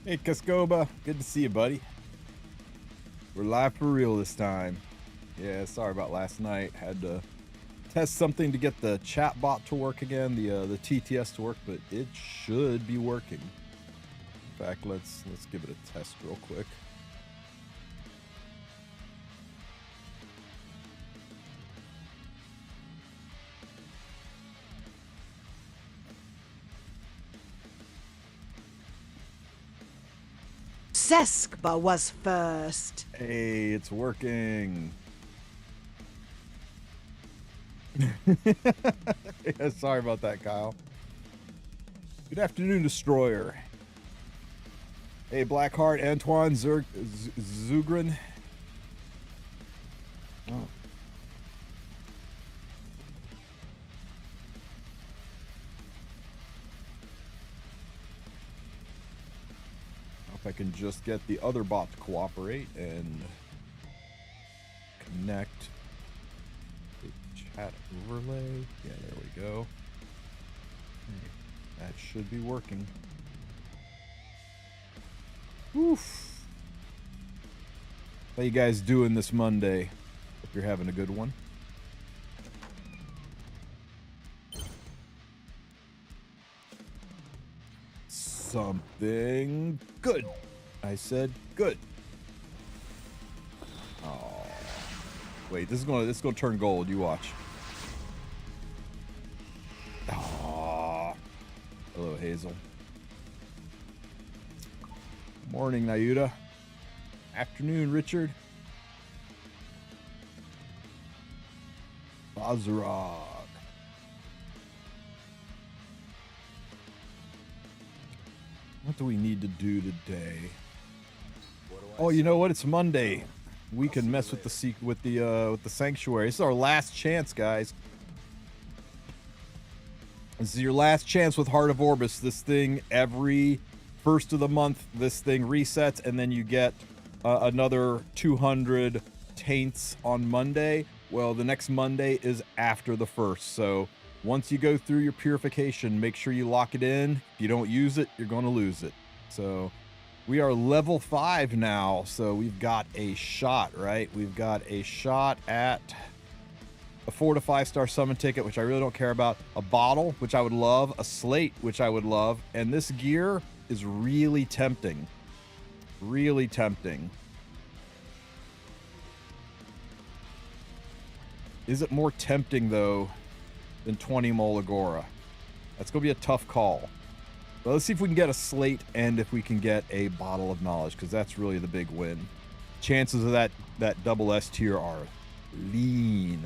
Hey, Cascoba. Good to see you, buddy. We're live for real this time. Yeah, sorry about last night. Had to test something to get the chat bot to work again, the TTS to work, but it should be working. In fact, let's give it a test real quick. Seskba was first. Hey, it's working. Yeah, sorry about that, Kyle. Good afternoon, Destroyer. Hey, Blackheart, Antoine, Zugrin. Oh. If I can just get the other bot to cooperate and connect the chat overlay. Yeah, there we go. Okay, that should be working. Oof. How you guys doing this Monday? Hope you're having a good one. Something good. I said good. Oh, wait, this is gonna turn gold. You watch. Oh, hello, Hazel. Morning, Nayuda. Afternoon, Richard. Bazarog. What do we need to do today? Oh, you know what? It's Monday. We can mess with the sanctuary. This is our last chance, guys. This is your last chance with Heart of Orbis. This thing, every first of the month, this thing resets, and then you get another 200 taints on Monday. Well, the next Monday is after the first, so once you go through your purification, make sure you lock it in. If you don't use it, you're going to lose it. So we are level 5 now, so we've got a shot, right? We've got a shot at a 4 to 5 star summon ticket, which I really don't care about, a bottle, which I would love, a slate, which I would love, and this gear is really tempting. Really tempting. Is it more tempting, though, than 20 MolaGora? That's going to be a tough call. But let's see if we can get a slate and if we can get a bottle of knowledge, because that's really the big win. Chances of that double S tier are lean.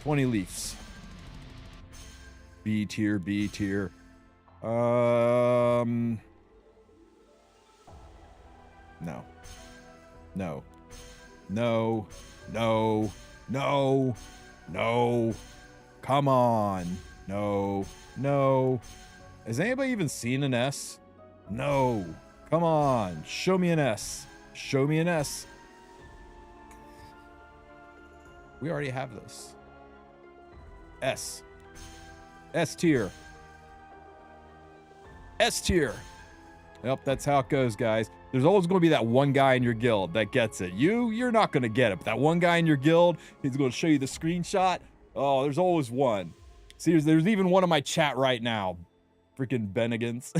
20 leafs. B tier, B tier. No. No. No. No. No. No. Come on. No. No. Has anybody even seen an S? No. Come on. Show me an S. Show me an S. We already have this. S. S tier. S tier. Yep, that's how it goes, guys. There's always going to be that one guy in your guild that gets it. You're not going to get it, but that one guy in your guild, he's going to show you the screenshot. Oh, there's always one. See, there's even one in my chat right now. Freaking Bennigan's.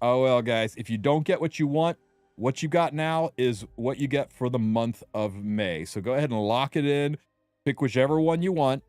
Oh, well, guys, if you don't get what you want, what you got now is what you get for the month of May. So go ahead and lock it in. Pick whichever one you want.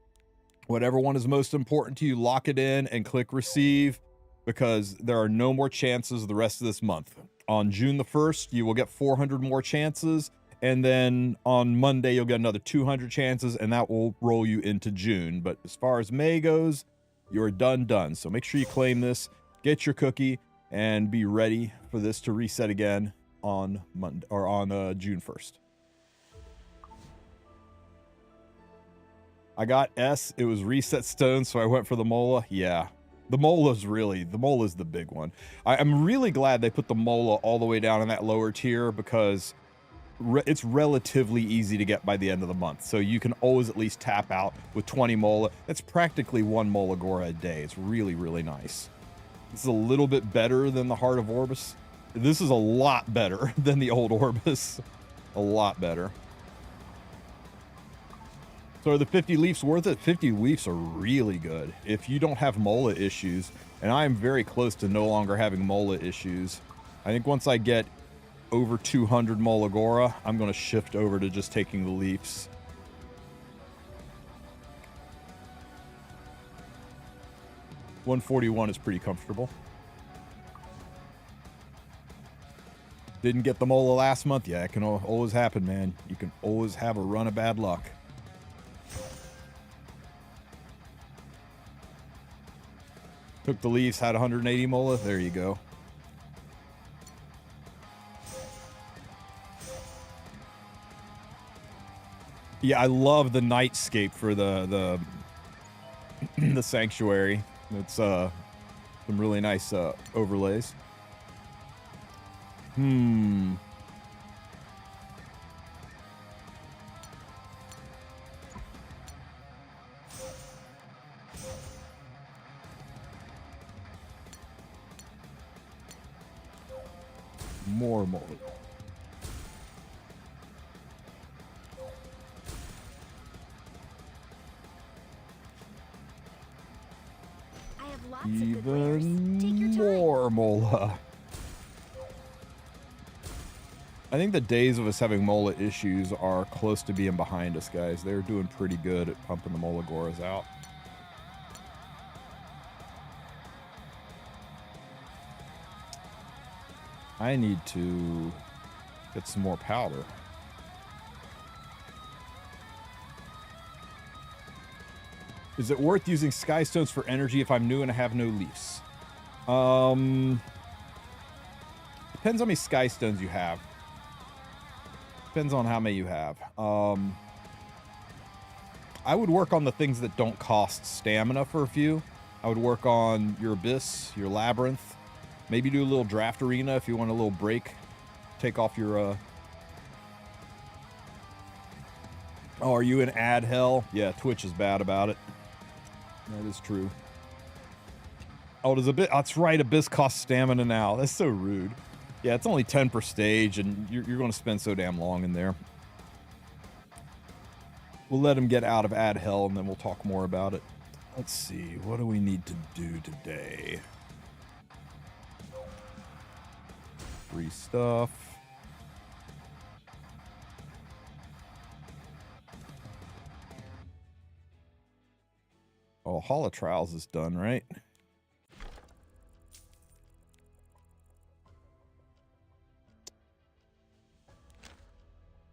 Whatever one is most important to you, lock it in and click receive, because there are no more chances the rest of this month. On June the 1st, you will get 400 more chances. And then on Monday, you'll get another 200 chances, and that will roll you into June. But as far as May goes, you're done. So make sure you claim this, get your cookie, and be ready for this to reset again on Monday or on June 1st. I got S. It was reset stone, so I went for the Mola. Yeah. The Mola's the big one. I'm really glad they put the Mola all the way down in that lower tier, because it's relatively easy to get by the end of the month. So you can always at least tap out with 20 Mola. That's practically 1 MolaGora a day. It's really, really nice. This is a little bit better than the Heart of Orbis. This is a lot better than the old Orbis. A lot better. So are the 50 leafs worth it? 50 leafs are really good if you don't have Mola issues. And I am very close to no longer having Mola issues. I think once I get over 200 MolaGora, I'm going to shift over to just taking the leafs. $141 is pretty comfortable. Didn't get the Mola last month. Yeah, it can always happen, man. You can always have a run of bad luck. Took the leaves, had 180 Mola. There you go. Yeah, I love the nightscape for the the sanctuary. It's some really nice overlays. More Mola. Even more Mola. I think the days of us having Mola issues are close to being behind us, guys. They're doing pretty good at pumping the MolaGoras out. I need to get some more powder. Is it worth using Skystones for energy if I'm new and I have no leaves? Depends how many Skystones you have. Depends on how many you have. I would work on the things that don't cost stamina for a few. I would work on your Abyss, your Labyrinth. Maybe do a little Draft Arena if you want a little break. Take off your... Oh, are you in ad hell? Yeah, Twitch is bad about it. That is true. Oh, does Abyss... That's right, Abyss costs stamina now. That's so rude. Yeah, it's only 10 per stage, and you're going to spend so damn long in there. We'll let him get out of ad hell, and then we'll talk more about it. Let's see. What do we need to do today? Free stuff. Oh, Hall of Trials is done, right?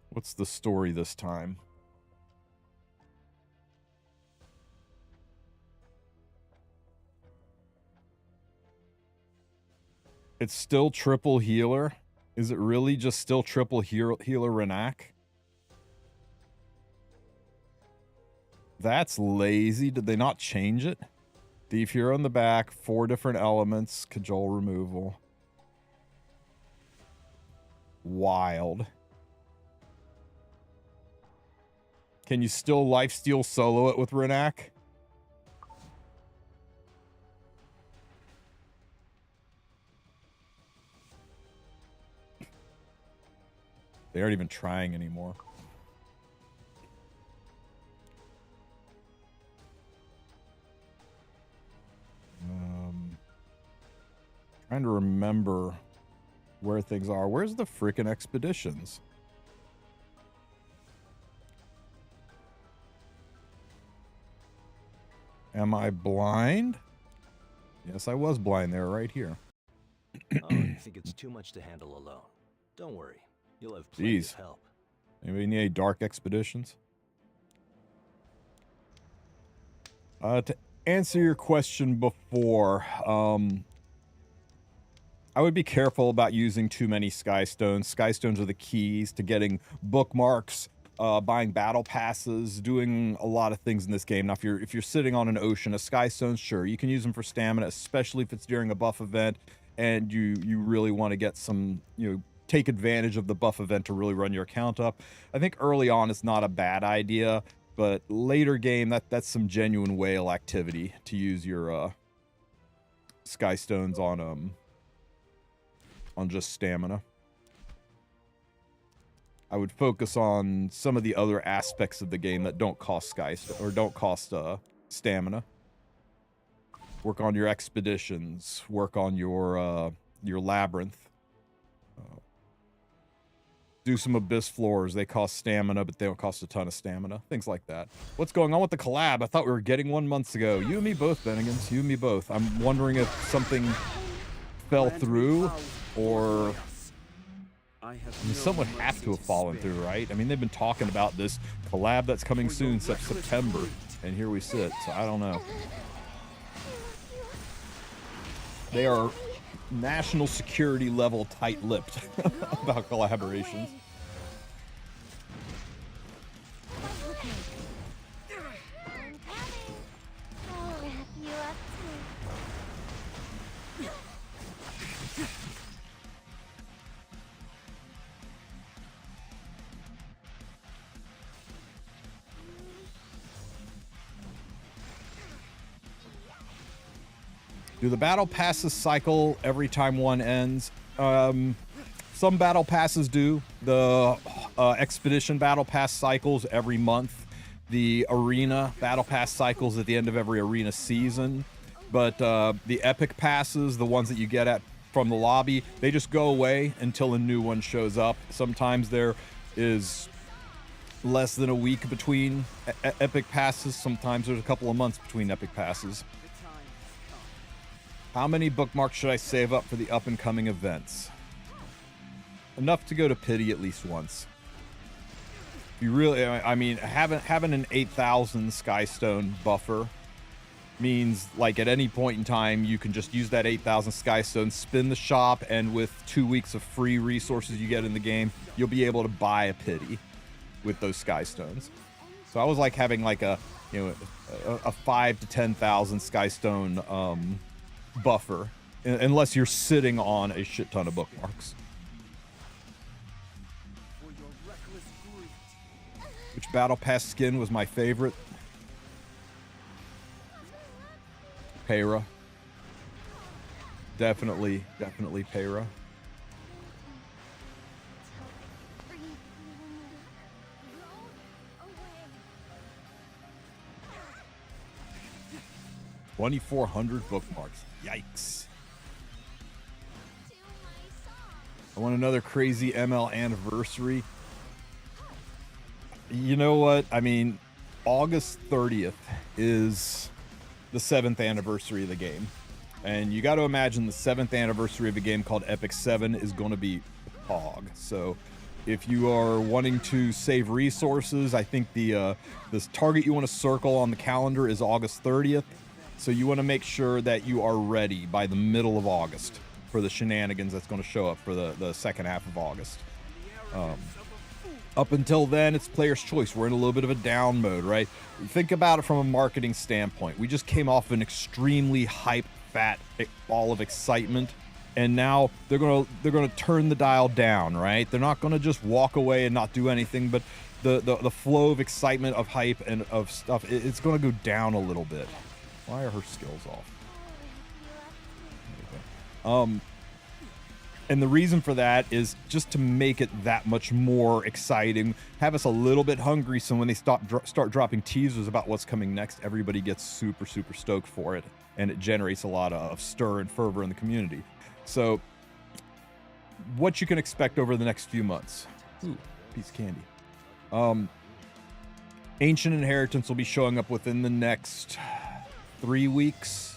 What's the story this time? It's still triple healer? Is it really just still triple healer Renak? That's lazy. Did they not change it? Thief Hero in the back, 4 different elements, cajole removal. Wild. Can you still lifesteal solo it with Renak? They aren't even trying anymore. Trying to remember where things are. Where's the frickin' expeditions? Am I blind? Yes, I was blind. They're right here. I think it's too much to handle alone. Don't worry. You'll have plenty of help. Anybody need any dark expeditions? To answer your question before, I would be careful about using too many Skystones. Skystones are the keys to getting bookmarks, buying battle passes, doing a lot of things in this game. Now, if you're sitting on an ocean, a Skystone, sure, you can use them for stamina, especially if it's during a buff event and you really want to get some, take advantage of the buff event to really run your account up. I think early on it's not a bad idea, but later game, that's some genuine whale activity to use your Skystones on just stamina. I would focus on some of the other aspects of the game that don't cost Skystone or don't cost stamina. Work on your expeditions. Work on your labyrinth. Do some abyss floors. They cost stamina, but they don't cost a ton of stamina. Things like that. What's going on with the collab? I thought we were getting one months ago. You and me both, Bennigan's. You and me both. I'm wondering if something fell through, or I mean, someone have to have fallen through, right? I mean, they've been talking about this collab that's coming soon, September, and here we sit. So I don't know. They are national security level tight-lipped about collaborations. Do the battle passes cycle every time one ends? Some battle passes do. The expedition battle pass cycles every month. The arena battle pass cycles at the end of every arena season. But the epic passes, the ones that you get at from the lobby, they just go away until a new one shows up. Sometimes there is less than a week between epic passes. Sometimes there's a couple of months between epic passes. How many bookmarks should I save up for the up-and-coming events? Enough to go to pity at least once. You really, I mean, having an 8,000 Skystone buffer means, like, at any point in time, you can just use that 8,000 Skystone, spin the shop, and with 2 weeks of free resources you get in the game, you'll be able to buy a pity with those Skystones. So I was like having like a 5 to 10,000 Skystone buffer, unless you're sitting on a shit ton of bookmarks. Which battle pass skin was my favorite? Peyra. Definitely Peyra. $2,400 bookmarks. Yikes. I want another crazy ML anniversary. You know what? I mean, August 30th is the 7th anniversary of the game. And you got to imagine the 7th anniversary of a game called Epic 7 is going to be hog. So if you are wanting to save resources, I think this target you want to circle on the calendar is August 30th. So you want to make sure that you are ready by the middle of August for the shenanigans that's going to show up for the second half of August. Up until then, it's player's choice. We're in a little bit of a down mode, right? Think about it from a marketing standpoint. We just came off an extremely hype, fat ball of excitement, and now they're gonna turn the dial down, right? They're not gonna just walk away and not do anything, but the flow of excitement, of hype, and of stuff, it's gonna go down a little bit. Why are her skills off? And the reason for that is just to make it that much more exciting, have us a little bit hungry, so when they start dropping teasers about what's coming next, everybody gets super stoked for it, and it generates a lot of stir and fervor in the community. So what you can expect over the next few months. Ooh, piece of candy. Ancient Inheritance will be showing up within the next 3 weeks.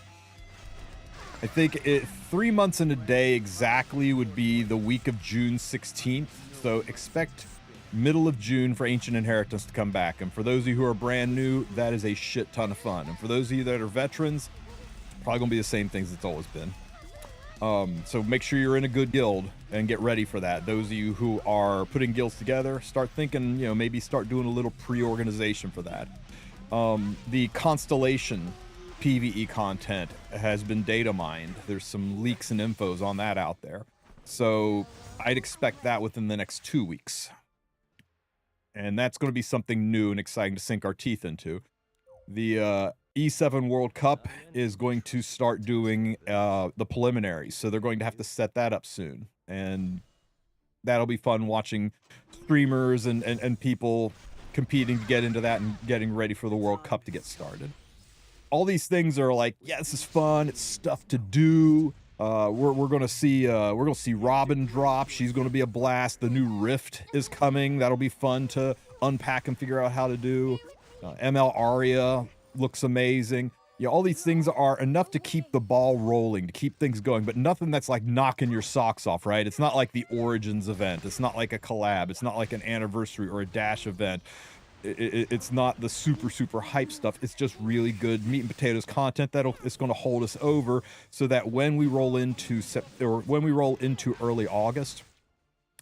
I think 3 months and a day exactly would be the week of June 16th. So expect middle of June for Ancient Inheritance to come back. And for those of you who are brand new, that is a shit ton of fun. And for those of you that are veterans, it's probably gonna be the same things it's always been. So make sure you're in a good guild and get ready for that. Those of you who are putting guilds together, start thinking, maybe start doing a little pre-organization for that. The Constellation PvE content has been data mined. There's some leaks and infos on that out there. So I'd expect that within the next 2 weeks. And that's going to be something new and exciting to sink our teeth into. The E7 World Cup is going to start doing the preliminaries, so they're going to have to set that up soon, and that'll be fun watching streamers and people competing to get into that and getting ready for the World Cup to get started. All these things are like, yeah, this is fun. It's stuff to do. We're gonna see Robin drop. She's gonna be a blast. The new Rift is coming. That'll be fun to unpack and figure out how to do. ML Aria looks amazing. Yeah, all these things are enough to keep the ball rolling, to keep things going, but nothing that's like knocking your socks off, right? It's not like the Origins event. It's not like a collab. It's not like an anniversary or a Dash event. It's not the super hype stuff. It's just really good meat and potatoes content it's going to hold us over, so that when we roll into early August,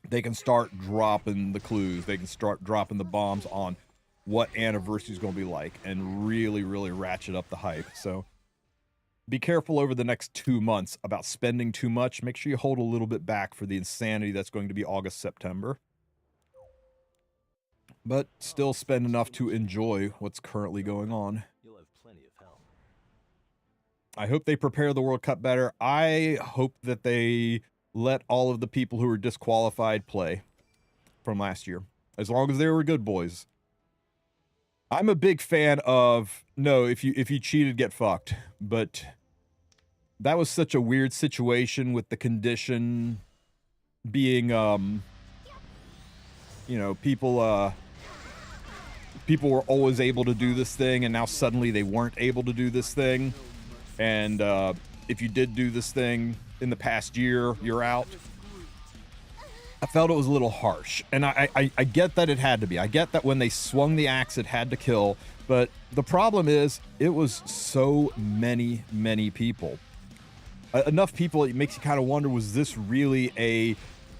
they can start dropping the clues. They can start dropping the bombs on what anniversary is going to be like, and really ratchet up the hype. So be careful over the next 2 months about spending too much. Make sure you hold a little bit back for the insanity that's going to be August, September. But still spend enough to enjoy what's currently going on. You'll have plenty of help. I hope they prepare the World Cup better. I hope that they let all of the people who were disqualified play from last year, as long as they were good boys. I'm a big fan of, no, if you cheated, get fucked. But that was such a weird situation with the condition being, you know, people were always able to do this thing, and now suddenly they weren't able to do this thing. And if you did do this thing in the past year, you're out. I felt it was a little harsh, and I get that it had to be. I get that when they swung the axe, it had to kill, but the problem is it was so many people. Enough people, it makes you kind of wonder, was this really a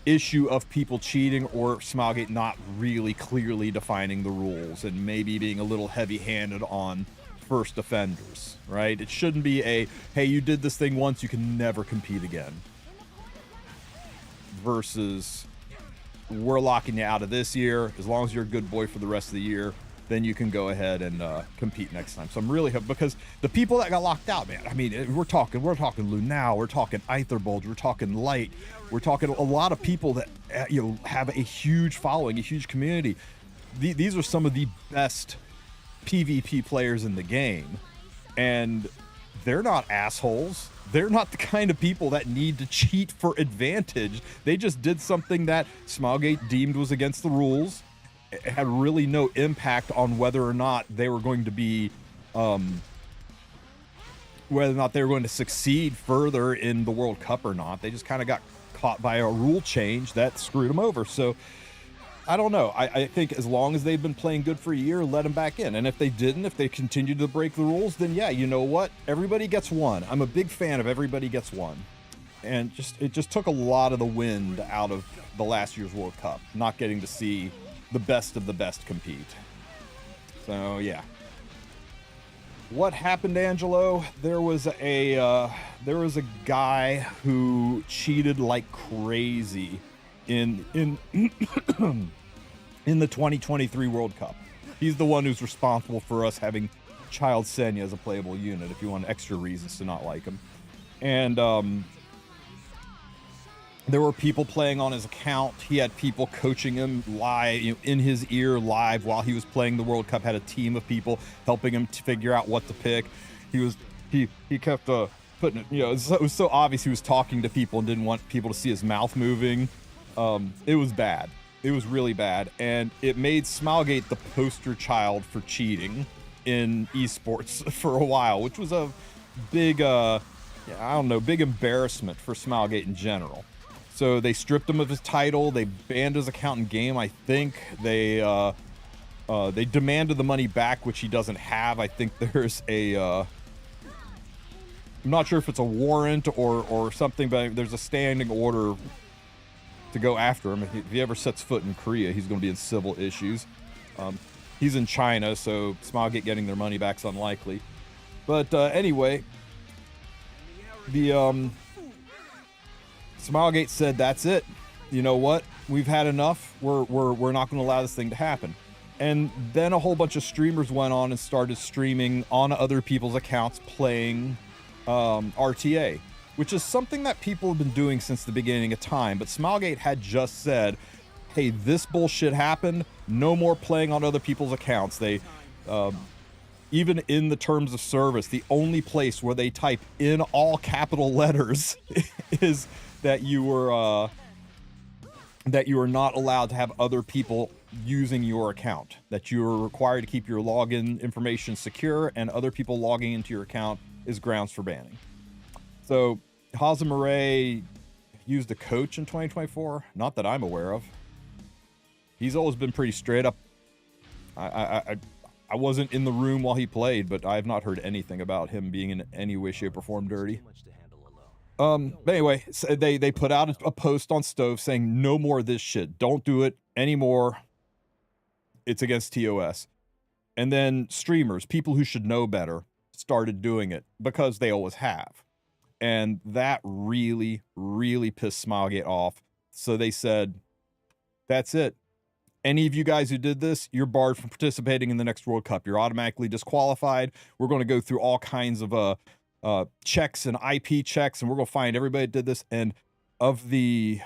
issue of people cheating, or Smilegate not really clearly defining the rules and maybe being a little heavy-handed on first offenders, right? It shouldn't be a, hey, you did this thing once, you can never compete again. Versus, we're locking you out of this year. As long as you're a good boy for the rest of the year, then you can go ahead and compete next time. So I'm really hoping, because the people that got locked out, man, I mean, we're talking Lunao, we're talking Aetherbulge, we're talking Light, we're talking a lot of people that have a huge following, a huge community. These are some of the best PvP players in the game, and they're not assholes. They're not the kind of people that need to cheat for advantage. They just did something that Smilegate deemed was against the rules. It had really no impact on whether or not they were going to be, whether or not they were going to succeed further in the World Cup or not. They just kind of got caught by a rule change that screwed them over. So I don't know. I think as long as they've been playing good for a year, let them back in. And if they didn't, if they continued to break the rules, then yeah, you know what? Everybody gets one. I'm a big fan of everybody gets one. And it just took a lot of the wind out of the last year's World Cup, not getting to see the best of the best compete. So yeah. What happened, Angelo? There was a guy who cheated like crazy in in the 2023 World Cup. He's the one who's responsible for us having Child Senya as a playable unit, if you want extra reasons to not like him. And there were people playing on his account. He had people coaching him live, in his ear live while he was playing the World Cup, had a team of people helping him to figure out what to pick. He kept putting it, it was so obvious he was talking to people and didn't want people to see his mouth moving. It was bad. It was really bad, and it made Smilegate the poster child for cheating in esports for a while, which was a big, big embarrassment for Smilegate in general. So they stripped him of his title. They banned his account in game. I think they demanded the money back, which he doesn't have. I think there's I'm not sure if it's a warrant or something, but there's a standing order to go after him. If he ever sets foot in Korea, he's going to be in civil issues. He's in China, so Smilegate getting their money back is unlikely. But anyway, the Smilegate said, "That's it. You know what? We've had enough. We're not going to allow this thing to happen." And then a whole bunch of streamers went on and started streaming on other people's accounts playing RTA, which is something that people have been doing since the beginning of time. But Smilegate had just said, hey, this bullshit happened. No more playing on other people's accounts. They, even in the terms of service, the only place where they type in all capital letters is that you are not allowed to have other people using your account, that you are required to keep your login information secure, and other people logging into your account is grounds for banning. So Hazamaray used a coach in 2024, not that I'm aware of. He's always been pretty straight up. I wasn't in the room while he played, but I have not heard anything about him being in any way, shape, or form dirty. But anyway, so they put out a post on Stove saying, no more of this shit. Don't do it anymore. It's against TOS. And then streamers, people who should know better, started doing it because they always have. And that really, really pissed Smilegate off. So they said, that's it. Any of you guys who did this, you're barred from participating in the next World Cup. You're automatically disqualified. We're going to go through all kinds of checks and IP checks, and we're going to find everybody that did this. And of the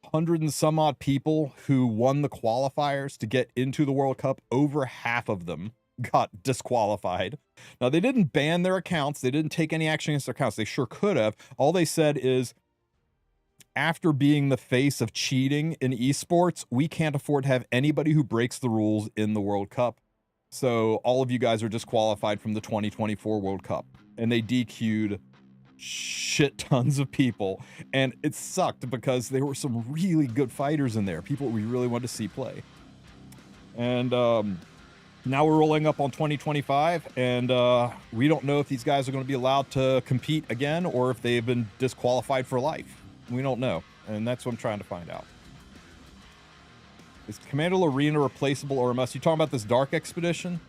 100 and some odd people who won the qualifiers to get into the World Cup, over half of them got disqualified. Now, they didn't ban their accounts. They didn't take any action against their accounts. They sure could have. All they said is, after being the face of cheating in esports, we can't afford to have anybody who breaks the rules in the World Cup. So all of you guys are disqualified from the 2024 World Cup. And they DQ'd shit tons of people. And it sucked because there were some really good fighters in there. People we really wanted to see play. And now we're rolling up on 2025. And we don't know if these guys are going to be allowed to compete again or if they've been disqualified for life. We don't know, and that's what I'm trying to find out. Is Commander Arena replaceable or a must? You talking about this Dark Expedition?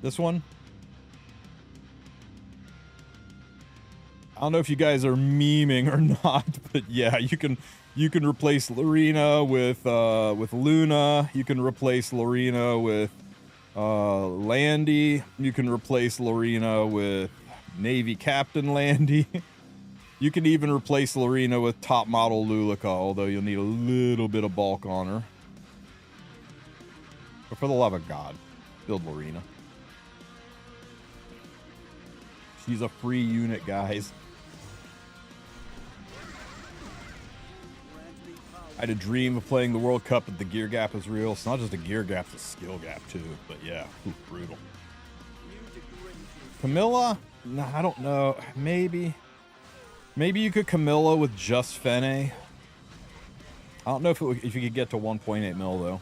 This one? I don't know if you guys are memeing or not, but yeah, you can replace Lorena with Luna. You can replace Lorena with Landy. You can replace Lorena with Navy Captain Landy. You can even replace Lorena with top model Lulica, although you'll need a little bit of bulk on her. But for the love of God, build Lorena. She's a free unit, guys. I had a dream of playing the World Cup, but the gear gap is real. It's not just a gear gap, it's a skill gap too. But yeah, brutal. Camilla? No, I don't know. Maybe you could Camilla with just Fene. I don't know if you could get to 1.8 mil though.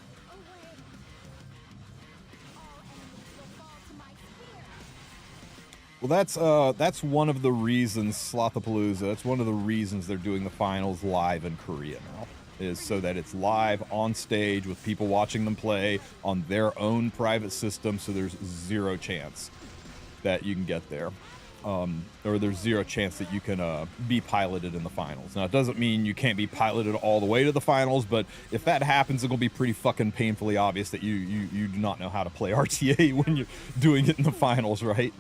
Well, that's one of the reasons Slothapalooza. That's one of the reasons they're doing the finals live in Korea now, is so that it's live on stage with people watching them play on their own private system. So there's zero chance that you can get there. Or there's zero chance that you can be piloted in the finals. Now, it doesn't mean you can't be piloted all the way to the finals, but if that happens, it'll be pretty fucking painfully obvious that you do not know how to play RTA when you're doing it in the finals, right?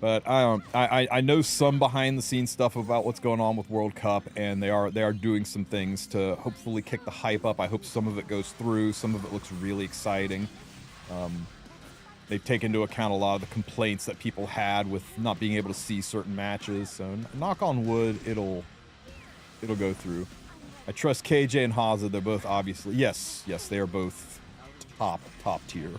But I know some behind the scenes stuff about what's going on with World Cup, and they are doing some things to hopefully kick the hype up. I hope some of it goes through. Some of it looks really exciting. They've taken into account a lot of the complaints that people had with not being able to see certain matches. So knock on wood, it'll go through. I trust KJ and Haza. They're both obviously, yes, they are both top tier.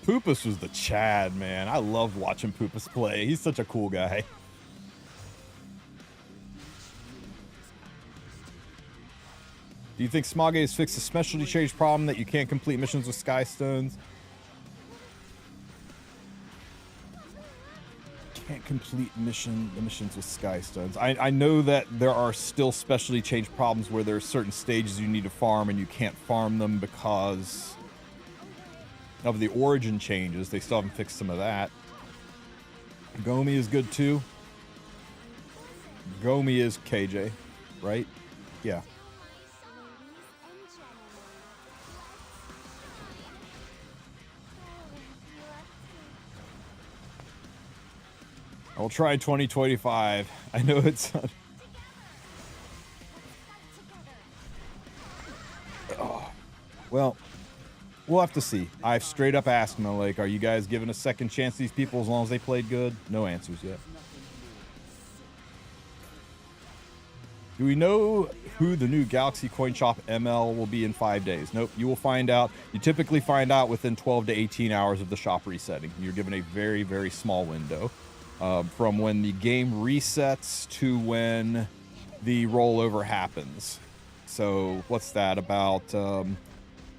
Poopus was the Chad, man. I love watching Poopus play. He's such a cool guy. Do you think Smoggy has fixed the specialty change problem that you can't complete missions with Skystones? Can't complete the missions with Skystones. I know that there are still specially changed problems where there are certain stages you need to farm and you can't farm them because of the origin changes. They still haven't fixed some of that. Gomi is good too. Gomi is KJ, right? Yeah. I'll try 2025. I know it's... Oh, well, we'll have to see. I've straight up asked them, like, are you guys giving a second chance to these people as long as they played good? No answers yet. Do we know who the new Galaxy Coin Shop ML will be in 5 days? Nope. You will find out. You typically find out within 12 to 18 hours of the shop resetting. You're given a very, very small window. From when the game resets to when the rollover happens. So what's that, about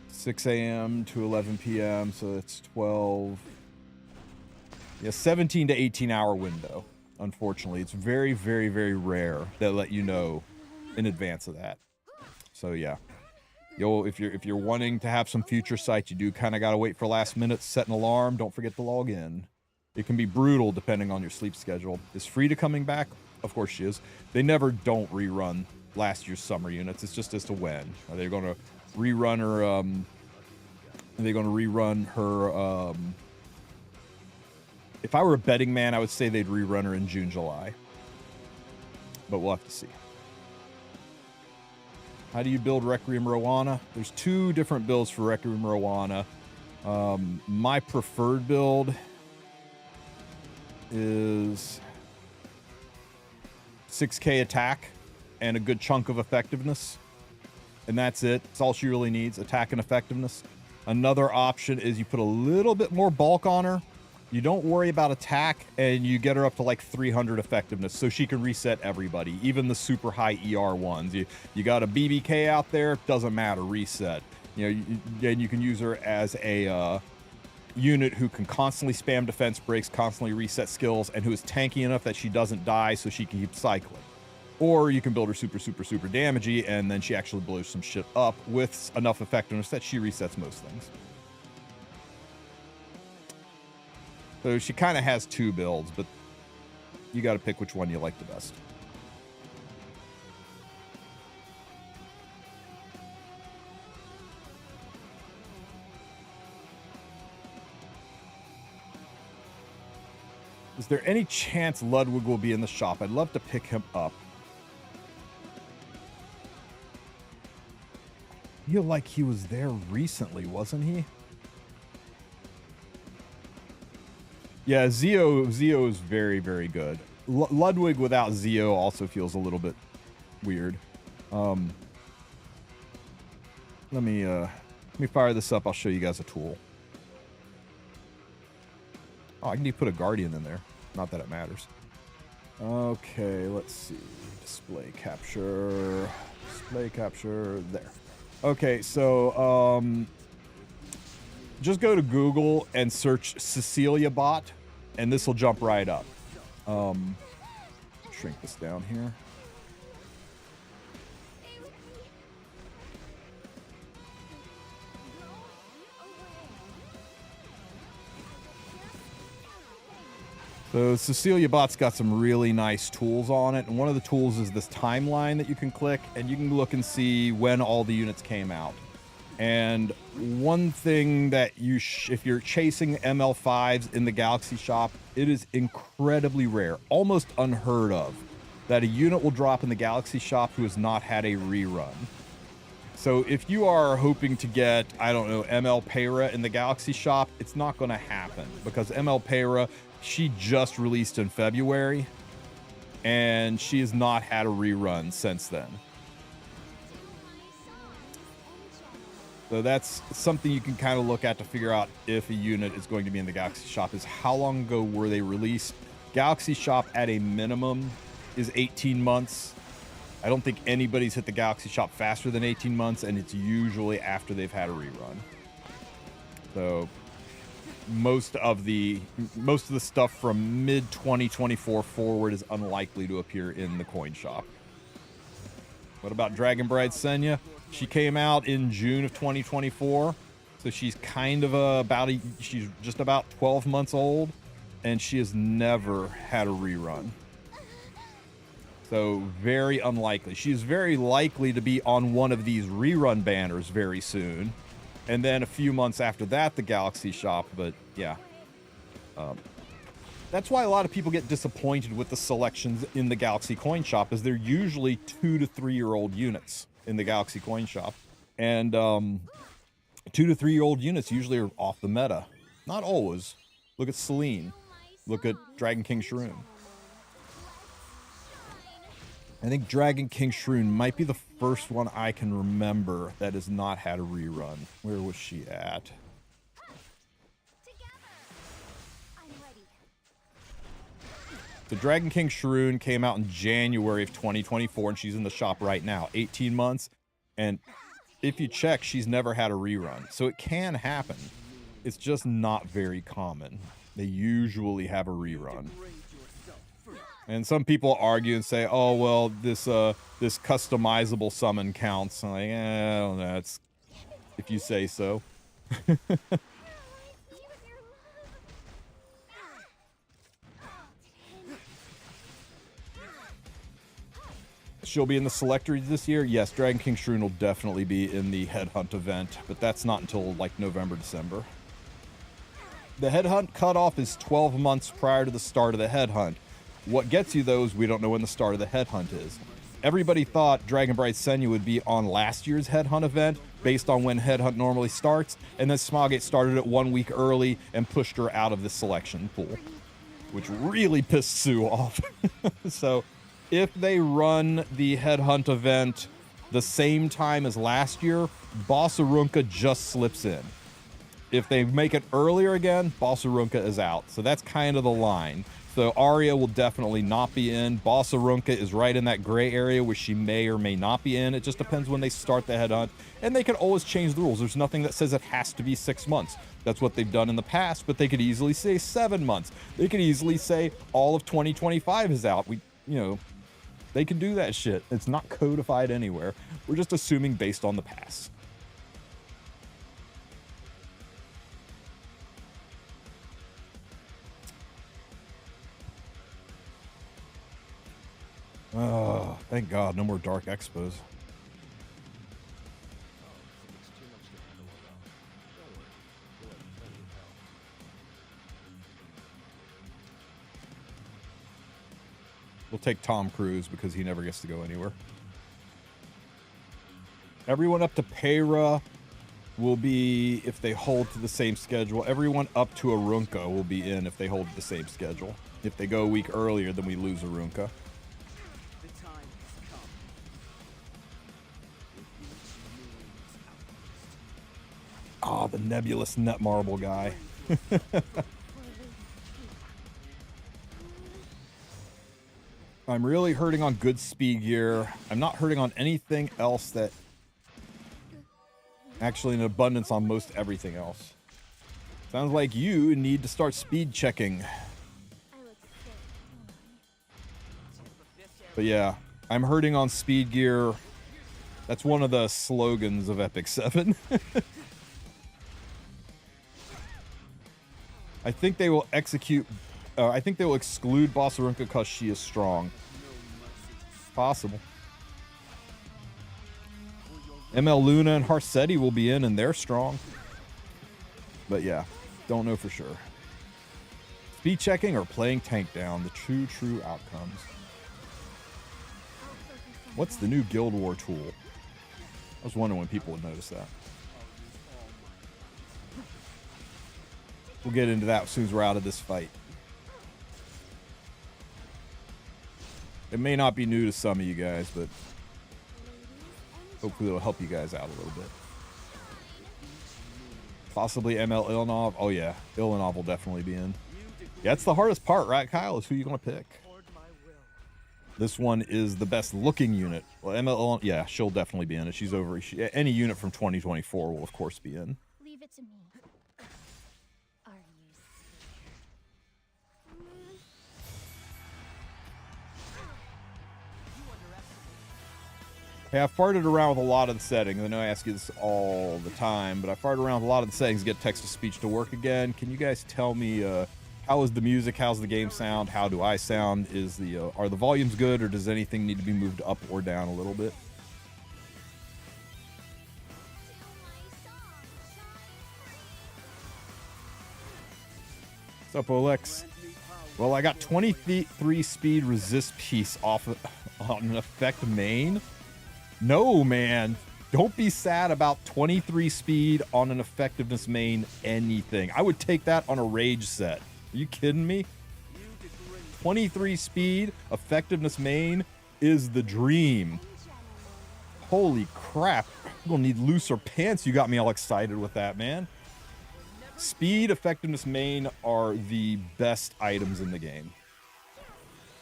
6 a.m. to 11 p.m. So it's 12. Yeah, 17 to 18 hour window. Unfortunately, it's very, very, very rare that let you know in advance of that. So yeah, if you're wanting to have some future sight, you do kind of got to wait for last minute, set an alarm. Don't forget to log in. It can be brutal depending on your sleep schedule. Is Frida coming back? Of course she is. They never don't rerun last year's summer units. It's just as to when. Are they going to rerun her? Are they going to rerun her? If I were a betting man, I would say they'd rerun her in June, July. But we'll have to see. How do you build Requiem Rowana? There's 2 different builds for Requiem Rowana. My preferred build is 6k attack and a good chunk of effectiveness, and that's it. It's all she really needs, attack and effectiveness. Another option is you put a little bit more bulk on her, you don't worry about attack, and you get her up to like 300 effectiveness so she can reset everybody, even the super high ER ones. You got a BBK out there, doesn't matter, reset. You know, and you can use her as a unit who can constantly spam defense breaks, constantly reset skills, and who is tanky enough that she doesn't die so she can keep cycling. Or you can build her super, super, super damagey, and then she actually blows some shit up with enough effectiveness that she resets most things. So she kind of has 2 builds, but you got to pick which one you like the best. Is there any chance Ludwig will be in the shop? I'd love to pick him up. I feel like he was there recently, wasn't he? Yeah, Zio is very, very good. Ludwig without Zio also feels a little bit weird. Let me fire this up. I'll show you guys a tool. Oh, I can put a Guardian in there. Not that it matters. Okay, let's see. Display capture. Display capture. There. Okay, so just go to Google and search Cecilia Bot, and this will jump right up. Shrink this down here. So Cecilia Bot's got some really nice tools on it, and one of the tools is this timeline that you can click, and you can look and see when all the units came out. And one thing that if you're chasing ML5s in the Galaxy shop, it is incredibly rare, almost unheard of, that a unit will drop in the Galaxy shop who has not had a rerun. So if you are hoping to get, I don't know, ML Peyra in the Galaxy shop, it's not going to happen, because ML Peyra, she just released in February, and she has not had a rerun since then. So that's something you can kind of look at to figure out if a unit is going to be in the Galaxy shop, is how long ago were they released. Galaxy shop at a minimum is 18 months. I don't think anybody's hit the Galaxy shop faster than 18 months, and it's usually after they've had a rerun. So most of the stuff from mid 2024 forward is unlikely to appear in the coin shop. What about Dragon Bride Senya? She came out in June of 2024, so she's kind of she's just about 12 months old, and she has never had a rerun. So very unlikely. She's very likely to be on one of these rerun banners very soon. And then a few months after that, the Galaxy shop. But yeah, that's why a lot of people get disappointed with the selections in the Galaxy coin shop, is they're usually 2 to 3 year old units in the Galaxy coin shop. And 2 to 3 year old units usually are off the meta. Not always. Look at Celine. Look at Dragon King Shroon. I think Dragon King Shroon might be the first one I can remember that has not had a rerun. Where was she at? The Dragon King Shroon came out in January of 2024, and she's in the shop right now. 18 months. And if you check, she's never had a rerun. So it can happen. It's just not very common. They usually have a rerun. And some people argue and say, "Oh well, this customizable summon counts." I'm like, I don't know. It's if you say so. She'll be in the selector this year. Yes, Dragon King Shroon will definitely be in the Headhunt event, but that's not until like November, December. The Headhunt cutoff is 12 months prior to the start of the Headhunt. What gets you those, we don't know when the start of the Headhunt is. Everybody thought Dragon Bride Senya would be on last year's Headhunt event based on when Headhunt normally starts, and then Smogate started it 1 week early and pushed her out of the selection pool, which really pissed Sue off. So if they run the Headhunt event the same time as last year, Bossarunka just slips in. If they make it earlier again, Bossarunka is out. So that's kind of the line. So Arya will definitely not be in. Bossarunka is right in that gray area where she may or may not be in. It just depends when they start the Headhunt. And they can always change the rules. There's nothing that says it has to be 6 months. That's what they've done in the past, but they could easily say 7 months. They could easily say all of 2025 is out. They can do that shit. It's not codified anywhere. We're just assuming based on the past. Oh, thank God, no more Dark Expos. We'll take Tom Cruise because he never gets to go anywhere. Everyone up to Peyra will be if they hold to the same schedule. Everyone up to Arunka will be in if they hold to the same schedule. If they go a week earlier, then we lose Arunka. Oh, the nebulous Netmarble guy. I'm really hurting on good speed gear. I'm not hurting on anything else that... Actually, an abundance on most everything else. Sounds like you need to start speed checking. But yeah, I'm hurting on speed gear. That's one of the slogans of Epic 7. I think they will execute... I think they will exclude Bossarunka because she is strong. Possible. ML Luna and Harsetti will be in, and they're strong. But yeah, don't know for sure. Speed checking or playing tank down, the true outcomes. What's the new Guild War tool? I was wondering when people would notice that. We'll get into that as soon as we're out of this fight. It may not be new to some of you guys, but hopefully it'll help you guys out a little bit. Possibly ML Ilnov. Oh yeah, Ilnov will definitely be in. Yeah, it's the hardest part, right, Kyle? Is who you gonna pick. This one is the best looking unit. Well, ML, yeah, she'll definitely be in it. She's over. Any unit from 2024 will of course be in. Leave it to me. Arya. Hey, I farted around with a lot of the settings. I know I ask you this all the time, but I farted around with a lot of the settings to get text-to-speech to work again. Can you guys tell me how is the music? How's the game sound? How do I sound? Are the volumes good, or does anything need to be moved up or down a little bit? What's up, Olex? Well, I got 23 speed resist piece off on an effect main. No, man. Don't be sad about 23 speed on an effectiveness main anything. I would take that on a rage set. Are you kidding me? 23 speed effectiveness main is the dream. Holy crap. I'm gonna need looser pants. You got me all excited with that, man. Speed, effectiveness main are the best items in the game.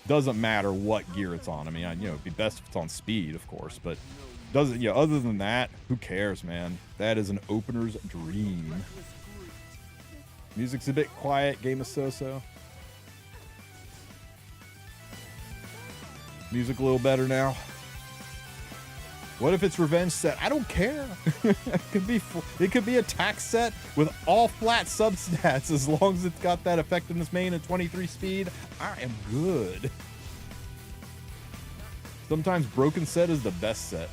Doesn't matter what gear it's on. I mean, it'd be best if it's on speed, of course, but doesn't, other than that, who cares, man? That is an opener's dream. Music's a bit quiet, game is so-so. Music a little better now. What if it's revenge set? I don't care. It could be attack set with all flat substats as long as it's got that effectiveness main and 23 speed. I am good. Sometimes broken set is the best set.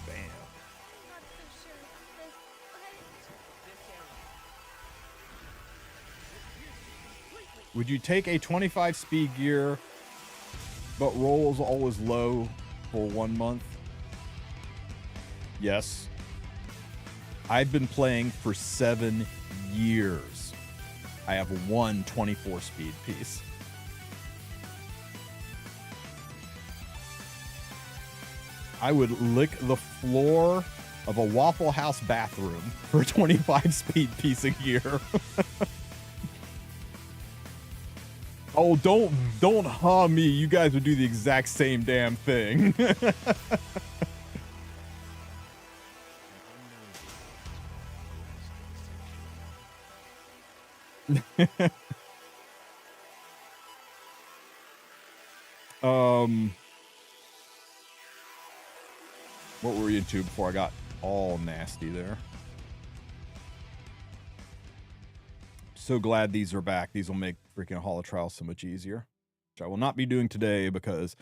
Bam. Would you take a 25 speed gear but roll is always low for 1 month? Yes. I've been playing for 7 years. I have one 24 speed piece. I would lick the floor of a Waffle House bathroom for a 25 speed piece a year. Oh, don't ha me. You guys would do the exact same damn thing. What were you into before I got all nasty there? So glad these are back. These will make freaking Holo Trials so much easier, which I will not be doing today because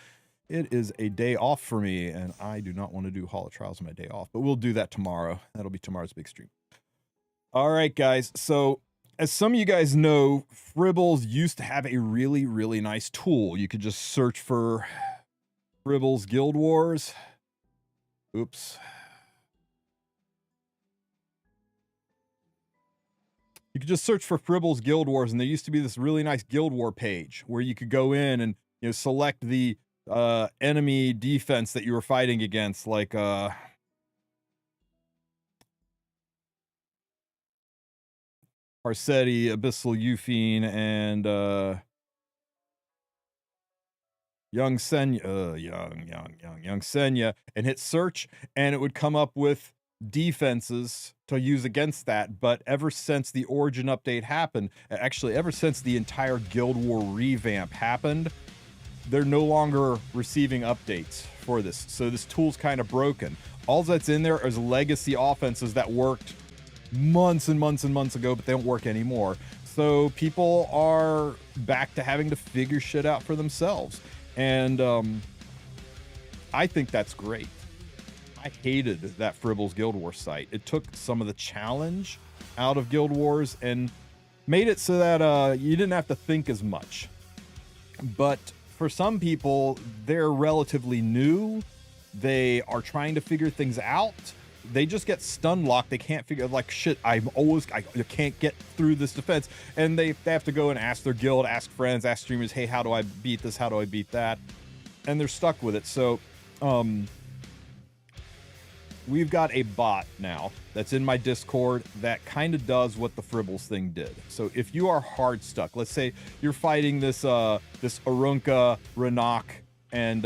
it is a day off for me and I do not want to do Holo Trials on my day off, but we'll do that tomorrow. That'll be tomorrow's big stream. All right, guys. So as some of you guys know, Fribbles used to have a really, really nice tool. You could just search for Fribbles Guild Wars. Oops. You could just search for Fribbles Guild Wars, and there used to be this really nice Guild War page where you could go in and select the enemy defense that you were fighting against, like Arcetti, Abyssal Euphine, and Young Senya, and hit search, and it would come up with defenses to use against that. But ever since the Origin update happened, actually ever since the entire Guild War revamp happened, they're no longer receiving updates for this. So this tool's kind of broken. All that's in there is legacy offenses that worked months and months and months ago, but they don't work anymore. So people are back to having to figure shit out for themselves. And I think that's great. I hated that Fribbles Guild Wars site. It took some of the challenge out of Guild Wars and made it so that you didn't have to think as much. But for some people, they're relatively new. They are trying to figure things out. They just get stun locked. They can't figure, like, shit, I can't get through this defense. And they have to go and ask their guild, ask friends, ask streamers, hey, how do I beat this? How do I beat that? And they're stuck with it. So we've got a bot now that's in my Discord that kind of does what the Fribbles thing did. So if you are hard stuck, let's say you're fighting this this Arunca, Renak, and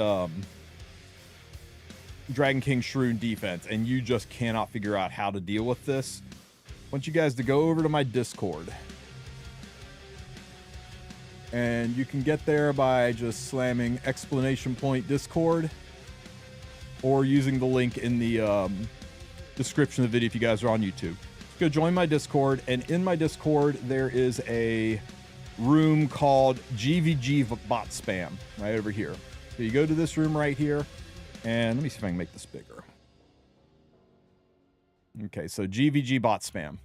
Dragon King Shroon defense, and you just cannot figure out how to deal with this, I want you guys to go over to my Discord. And you can get there by just slamming !Discord or using the link in the description of the video if you guys are on YouTube. Just go join my Discord, and in my Discord there is a room called GVG Bot Spam right over here. So you go to this room right here, and let me see if I can make this bigger. Okay, so GVG Bot Spam.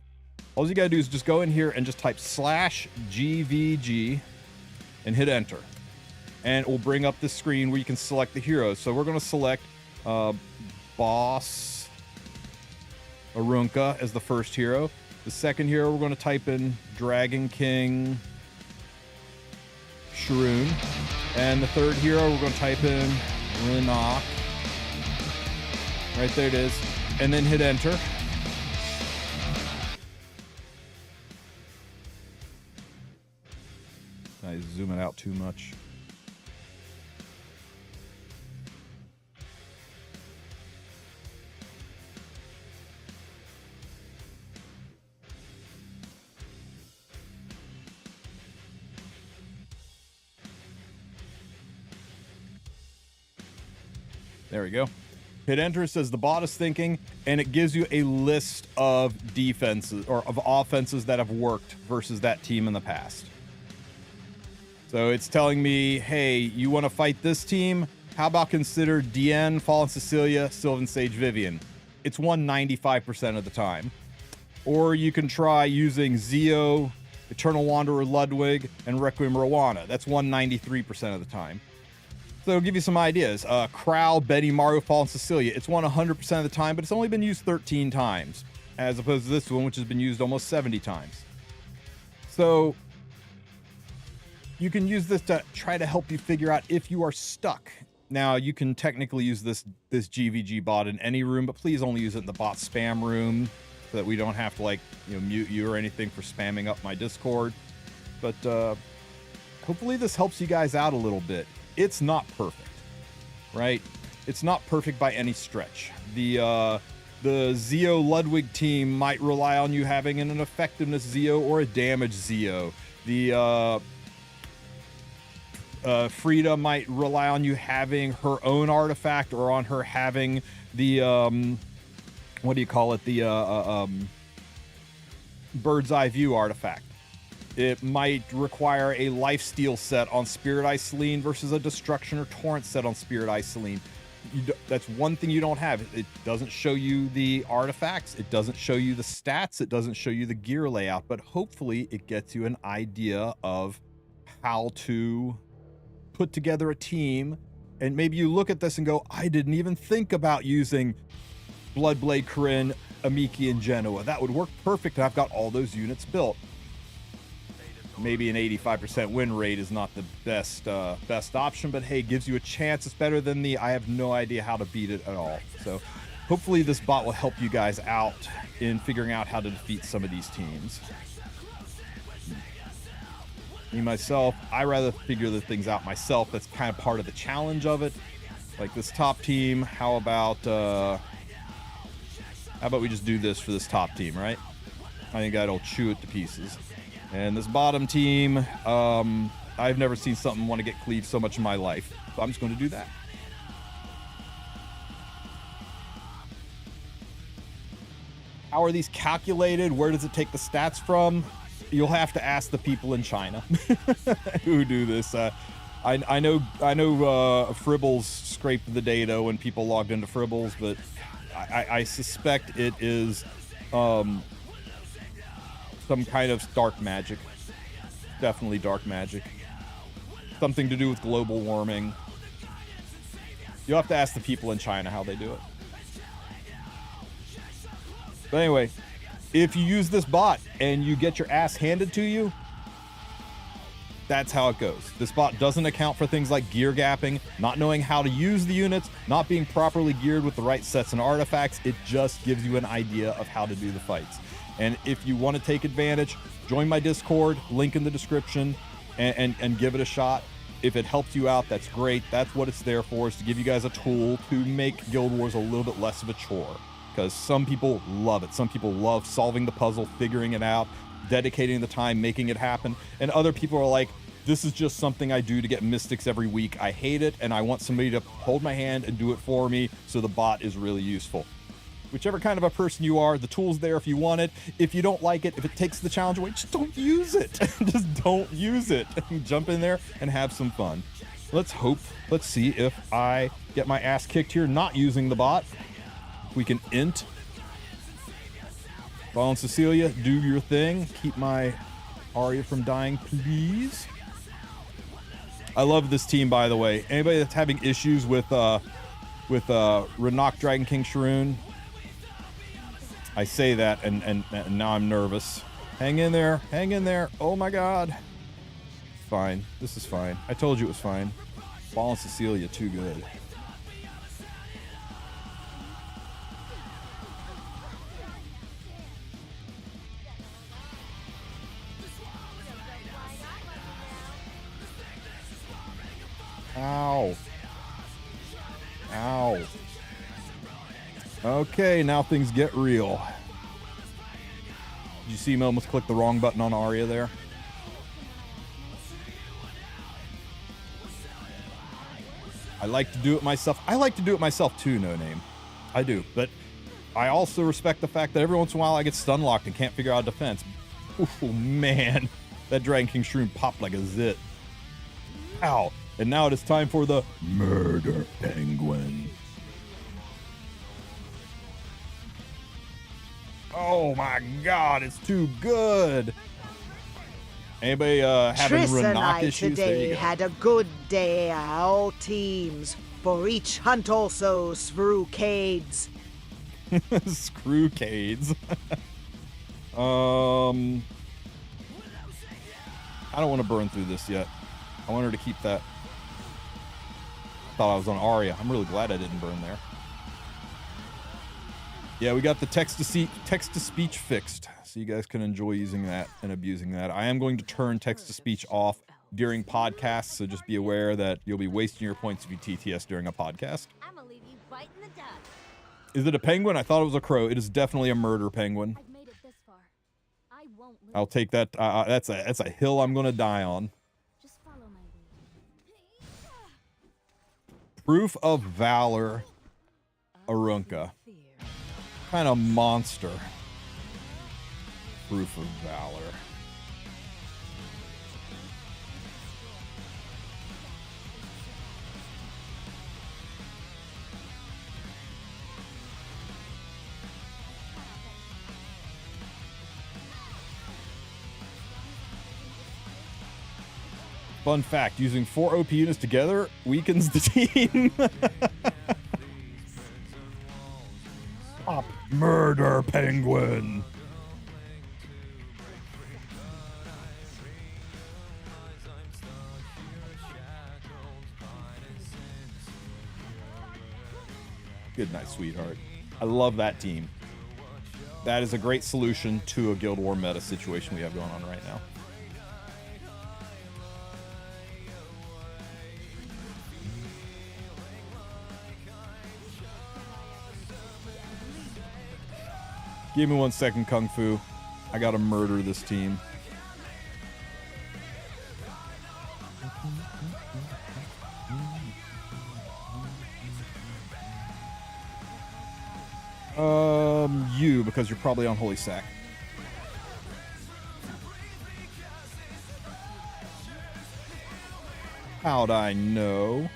All you gotta do is just go in here and just type /GVG and hit enter. And it will bring up this screen where you can select the heroes. So we're gonna select Boss Arunca as the first hero. The second hero, we're gonna type in Dragon King Shroon. And the third hero, we're gonna type in Renok. Right there it is. And then hit enter. I zoom it out too much. There we go. Hit enter, says the bot is thinking, and it gives you a list of defenses or of offenses that have worked versus that team in the past. So it's telling me, hey, you want to fight this team? How about consider DN, Fallen Cecilia, Sylvan Sage Vivian? It's won 95% of the time. Or you can try using Zeo, Eternal Wanderer Ludwig, and Requiem Rowana. That's won 93% of the time. So it'll give you some ideas. Crow, Betty, Mario, Fallen Cecilia. It's won 100% of the time, but it's only been used 13 times, as opposed to this one, which has been used almost 70 times. So you can use this to try to help you figure out if you are stuck. Now, you can technically use this GVG bot in any room, but please only use it in the bot spam room so that we don't have to, like, mute you or anything for spamming up my Discord. But hopefully this helps you guys out a little bit. It's not perfect, right? It's not perfect by any stretch. The Zeo Ludwig team might rely on you having an effectiveness Zeo or a damage Zeo. The Frida might rely on you having her own artifact or on her having the what do you call it? The bird's eye view artifact. It might require a lifesteal set on Spirit Eye Celine versus a Destruction or Torrent set on Spirit Eye Celine. That's one thing you don't have. It doesn't show you the artifacts. It doesn't show you the stats. It doesn't show you the gear layout, but hopefully it gets you an idea of how to put together a team. And maybe you look at this and go, I didn't even think about using Bloodblade, Corinne, Amiki, and Genoa. That would work perfect. And I've got all those units built. Maybe an 85% win rate is not the best option, but hey, gives you a chance. It's better than the I have no idea how to beat it at all. So hopefully this bot will help you guys out in figuring out how to defeat some of these teams. Me, myself, I rather figure the things out myself. That's kind of part of the challenge of it. Like this top team, how about we just do this for this top team, right? I think that'll chew it to pieces. And this bottom team, I've never seen something want to get cleaved so much in my life. So I'm just going to do that. How are these calculated? Where does it take the stats from? You'll have to ask the people in China who do this. I know Fribbles scraped the data when people logged into Fribbles, but I suspect it is some kind of dark magic. Definitely dark magic. Something to do with global warming. You'll have to ask the people in China how they do it. But anyway, if you use this bot and you get your ass handed to you, that's how it goes. This bot doesn't account for things like gear gapping, not knowing how to use the units, not being properly geared with the right sets and artifacts. It just gives you an idea of how to do the fights. And if you want to take advantage, join my Discord, link in the description, and give it a shot. If it helps you out, that's great. That's what it's there for, is to give you guys a tool to make Guild Wars a little bit less of a chore. Because some people love it. Some people love solving the puzzle, figuring it out, dedicating the time, making it happen. And other people are like, This is just something I do to get mystics every week. I hate it, and I want somebody to hold my hand and do it for me, so the bot is really useful. Whichever kind of a person you are, the tool's there if you want it. If you don't like it, if it takes the challenge away, just don't use it. Just don't use it. Jump in there and have some fun. Let's hope. Let's see if I get my ass kicked here not using the bot. We can int. Ball and Cecilia, do your thing. Keep my Arya from dying, please. I love this team, by the way. Anybody that's having issues with Renok Dragon King Sharoon, I say that and now I'm nervous. Hang in there. Hang in there. Oh my god. Fine. This is fine. I told you it was fine. Ball and Cecilia, too good. Ow. Ow. Okay, now things get real. Did you see me almost click the wrong button on Arya there? I like to do it myself. I like to do it myself too, No Name. I do. But I also respect the fact that every once in a while I get stun locked and can't figure out defense. Oh, man. That Dragon King Shroom popped like a zit. Ow. And now it is time for the Murder Penguin. Oh my god, it's too good. Anybody having Renok issues? Today had a good day. All teams for each hunt also screwcades. Screwcades. I don't want to burn through this yet. I want her to keep that. Thought I was on Arya. I'm really glad I didn't burn there. Yeah, we got the text-to-speech fixed, so you guys can enjoy using that and abusing that. I am going to turn text-to-speech off during podcasts, so just be aware that you'll be wasting your points if you TTS during a podcast. I'm gonna leave you biting the dust. Is it a penguin? I thought it was a crow. It is definitely a murder penguin. I've made it this far. I won't lose. I'll take that. That's a hill I'm going to die on. Just follow my lead. Proof of Valor, Arunca. Kind of monster. Proof of Valor. Fun fact, using 4 OP units together weakens the team. Stop. Murder Penguin. Good night, sweetheart. I love that team. That is a great solution to a Guild War meta situation we have going on right now. Give me 1 second, Kung Fu. I gotta murder this team. You, because you're probably on Holy Sack. How'd I know?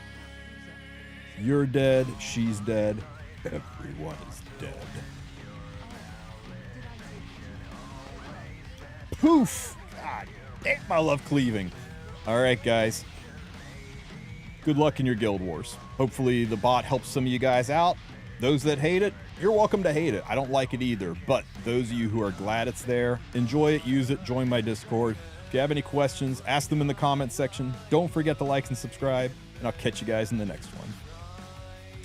You're dead, she's dead, everyone is dead. Poof! God damn, I love cleaving. Alright, guys. Good luck in your Guild Wars. Hopefully the bot helps some of you guys out. Those that hate it, you're welcome to hate it. I don't like it either. But those of you who are glad it's there, enjoy it, use it, join my Discord. If you have any questions, ask them in the comment section. Don't forget to like and subscribe, and I'll catch you guys in the next one.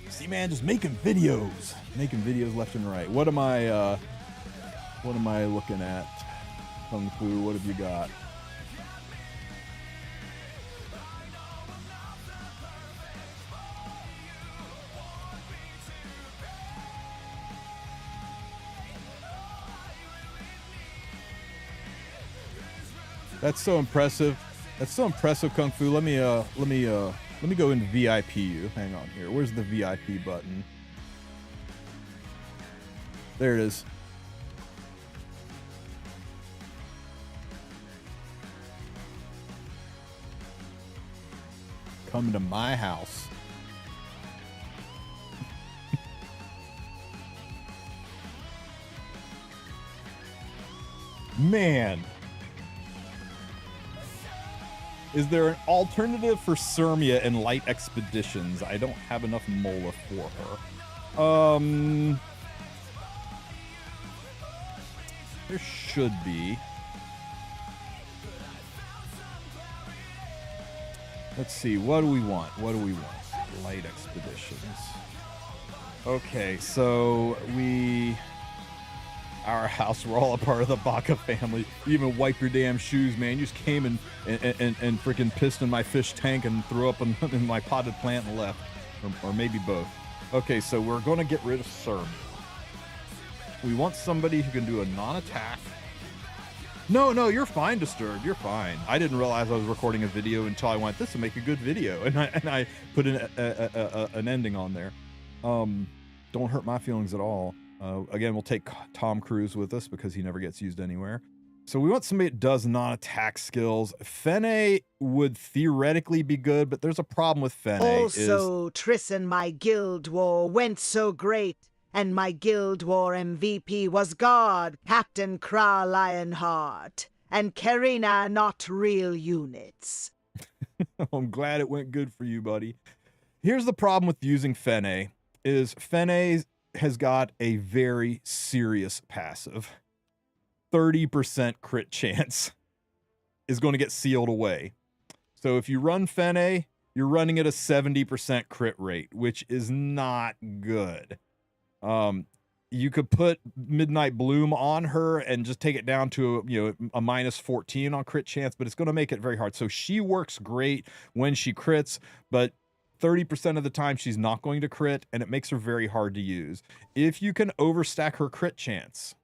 See, man, just making videos. Making videos left and right. What am I looking at? Kung Fu, what have you got? That's so impressive. That's so impressive, Kung Fu. Let me go into VIP you. Hang on here. Where's the VIP button? There it is. Come to my house. Man. Is there an alternative for Sirmia in light expeditions? I don't have enough Mola for her. There should be. Let's see. What do we want? What do we want? Light expeditions. Okay, so our house, we're all a part of the Baka family. You even wipe your damn shoes, man. You just came and freaking pissed in my fish tank and threw up in my potted plant and left. Or maybe both. Okay, so we're going to get rid of Serm. We want somebody who can do a non-attack. No, you're fine, Disturbed. You're fine. I didn't realize I was recording a video until I went, this will make a good video. And I put an ending on there. Don't hurt my feelings at all. Again, we'll take Tom Cruise with us because he never gets used anywhere. So we want somebody that does non-attack skills. Fene would theoretically be good, but there's a problem with Fene. Also, Tristen, my guild war went so great, and my guild war MVP was God, Captain Kra Lionheart, and Karina not real units. I'm glad it went good for you, buddy. Here's the problem with using Fene, is Fene has got a very serious passive. 30% crit chance is going to get sealed away. So if you run Fene, you're running at a 70% crit rate, which is not good. You could put Midnight Bloom on her and just take it down to a minus 14 on crit chance, but it's going to make it very hard. So she works great when she crits, but 30% of the time she's not going to crit, and it makes her very hard to use. If you can overstack her crit chance,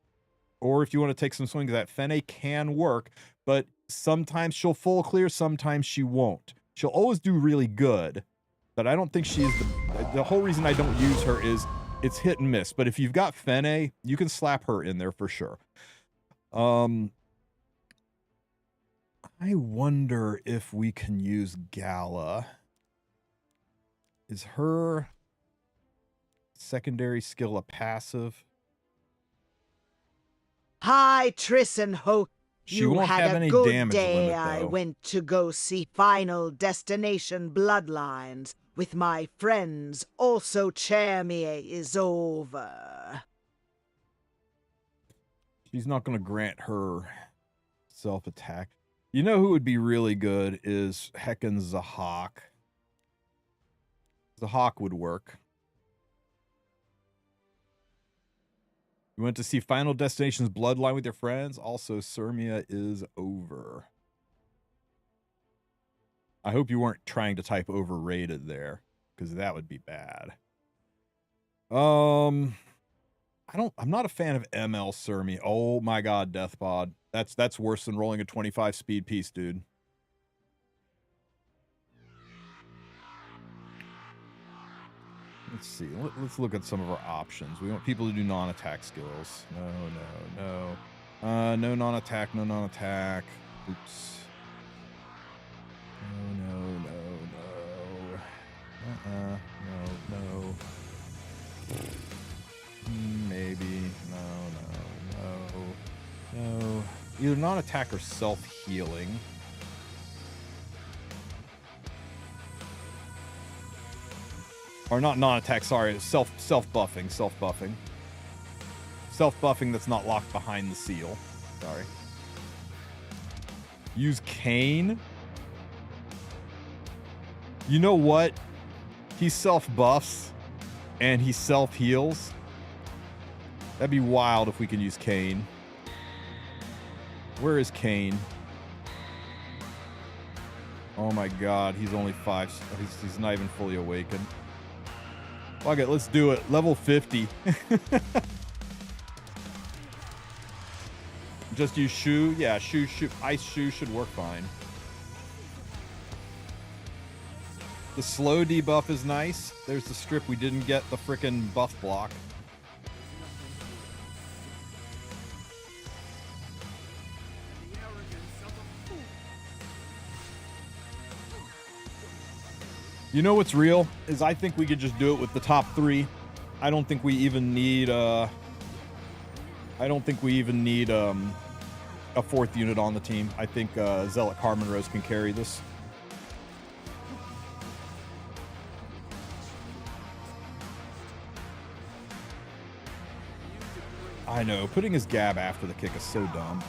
or if you want to take some swings at that, Fene can work, but sometimes she'll full clear, sometimes she won't. She'll always do really good, but I don't think she's the whole reason I don't use her is it's hit and miss. But if you've got Fene, you can slap her in there for sure. I wonder if we can use Gala. Is her secondary skill a passive? Hi, Tristen Ho. She won't have had a any good damage day. limit, I though. went to go see Final Destination Bloodlines with my friends. Also, Chermier is over. She's not going to grant her self-attack. You know who would be really good is heckin' Zahak. Zahak would work. You went to see Final Destination's Bloodline with your friends. Also, Sirmia is over. I hope you weren't trying to type overrated there, because that would be bad. I'm not a fan of ML Sirmia. Oh my god, Deathbod. That's worse than rolling a 25 speed piece, dude. Let's see. Let's look at some of our options. We want people to do non-attack skills. No. No non-attack, no non-attack. Oops. No. No. Maybe. No. Either non-attack or self-healing. Or not non-attack, sorry, self-buffing. Self-buffing that's not locked behind the seal. Sorry. Use Kane. You know what? He self-buffs and he self-heals. That'd be wild if we can use Kane. Where is Kane? Oh my god, he's only 5. He's not even fully awakened. Fuck it, let's do it. Level 50. Just use Shu? Yeah, Shu. Ice Shu should work fine. The slow debuff is nice. There's the strip. We didn't get the frickin' buff block. You know what's real? Is I think we could just do it with the top 3. I don't think we even need a 4th unit on the team. I think Zealot Carmen Rose can carry this. I know, putting his gab after the kick is so dumb.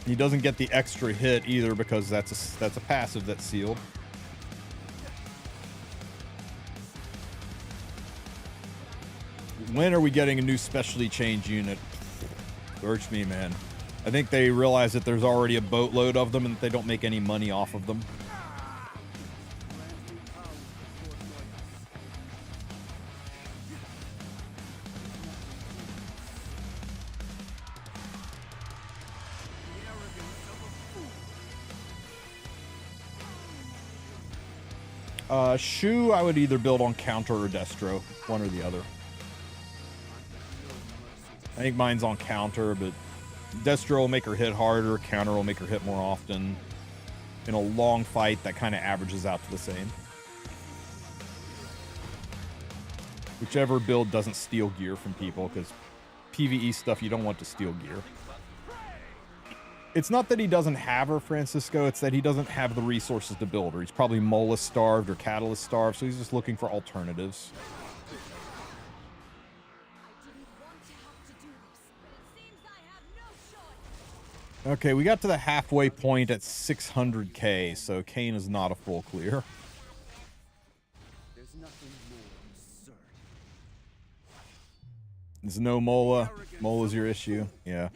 He doesn't get the extra hit either because that's a passive that's sealed. When are we getting a new specially changed unit? Search me, man. I think they realize that there's already a boatload of them and that they don't make any money off of them. Shu, I would either build on counter or destro, one or the other. I think mine's on counter, but destro will make her hit harder, counter will make her hit more often. In a long fight, that kind of averages out to the same. Whichever build doesn't steal gear from people, because PvE stuff, you don't want to steal gear. It's not that he doesn't have her, Francisco. It's that he doesn't have the resources to build her. He's probably Mola starved or Catalyst starved, so he's just looking for alternatives. Okay, we got to the halfway point at 600k, so Kane is not a full clear. There's no Mola. Mola's your issue. Yeah.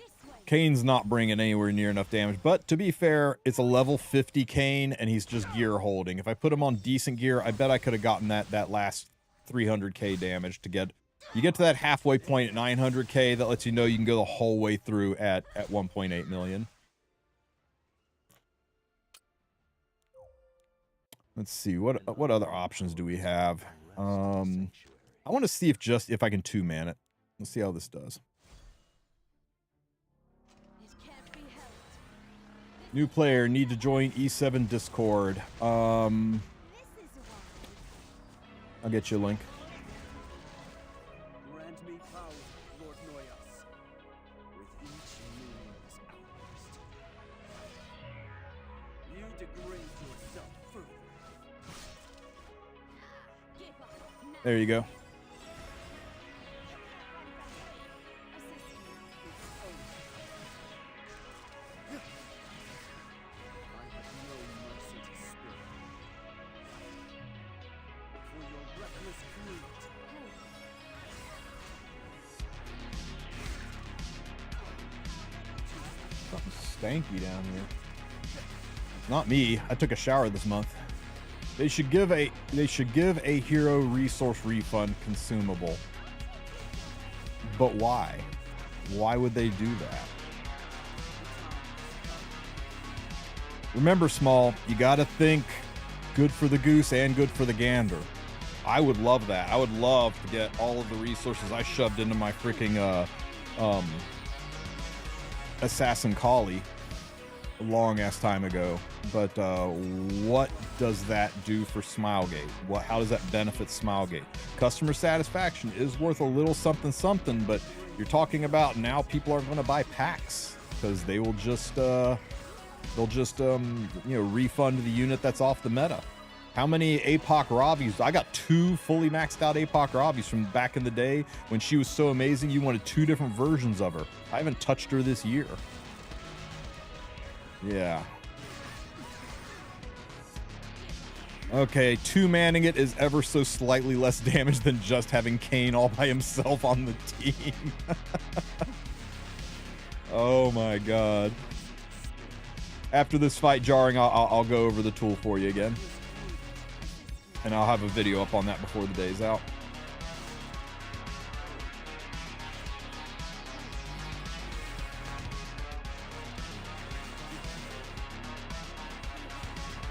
Kane's not bringing anywhere near enough damage, but to be fair, it's a level 50 Kane, and he's just gear holding. If I put him on decent gear, I bet I could have gotten that last 300k damage to get... You get to that halfway point at 900k, that lets you know you can go the whole way through at 1.8 million. Let's see, what other options do we have? I want to see if I can 2-man it. Let's see how this does. New player, need to join E7 Discord. I'll get you a link. Grant me power, Lord Noyas. With each moon's outburst, you degrade yourself further. There you go. Stanky down here. Not me. I took a shower this month. They should give a hero resource refund consumable. But why? Why would they do that? Remember, Small, you gotta think good for the goose and good for the gander. I would love that. I would love to get all of the resources I shoved into my freaking Assassin Collie a long ass time ago, but what does that do for Smilegate? How does that benefit Smilegate? Customer satisfaction is worth a little something something, but you're talking about now people aren't going to buy packs because they will just refund the unit that's off the meta. How many APOC Ravis? I got 2 fully maxed out APOC Ravis from back in the day when she was so amazing you wanted 2 different versions of her. I haven't touched her this year. Yeah. Okay, 2-manning it is ever so slightly less damage than just having Kane all by himself on the team. Oh my god. After this fight, Jarring, I'll go over the tool for you again. And I'll have a video up on that before the day's out.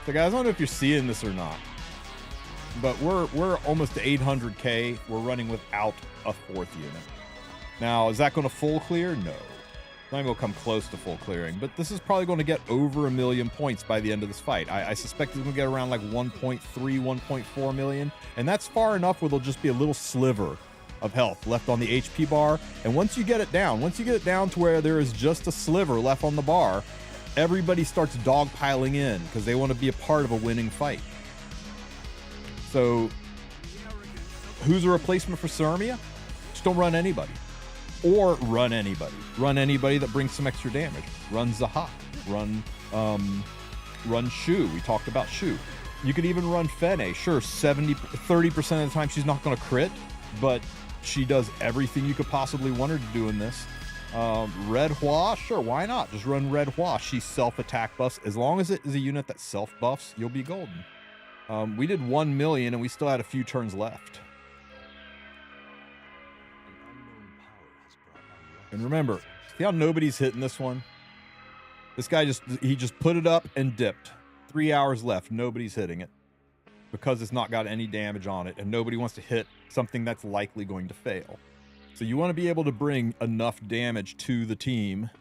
So guys, I don't know if you're seeing this or not, but we're almost to 800k. We're running without a 4th unit. Now, is that going to full clear? No. Not even going to come close to full clearing, but this is probably going to get over 1 million points by the end of this fight. I suspect it's going to get around like 1.3, 1.4 million, and that's far enough where there'll just be a little sliver of health left on the HP bar. And once you get it down to where there is just a sliver left on the bar, everybody starts dogpiling in because they want to be a part of a winning fight. So who's a replacement for Sarmia? Just don't run anybody. Or run anybody. Run anybody that brings some extra damage. Run Zahak. Run Shu. We talked about Shu. You could even run Fene. Sure, 30% of the time she's not going to crit, but she does everything you could possibly want her to do in this. Red Hua, sure, why not? Just run Red Hua. She self-attack buffs. As long as it is a unit that self-buffs, you'll be golden. We did 1 million, and we still had a few turns left. And remember, see how nobody's hitting this one? This guy just put it up and dipped. 3 hours left. Nobody's hitting it because it's not got any damage on it, and nobody wants to hit something that's likely going to fail. So you want to be able to bring enough damage to the team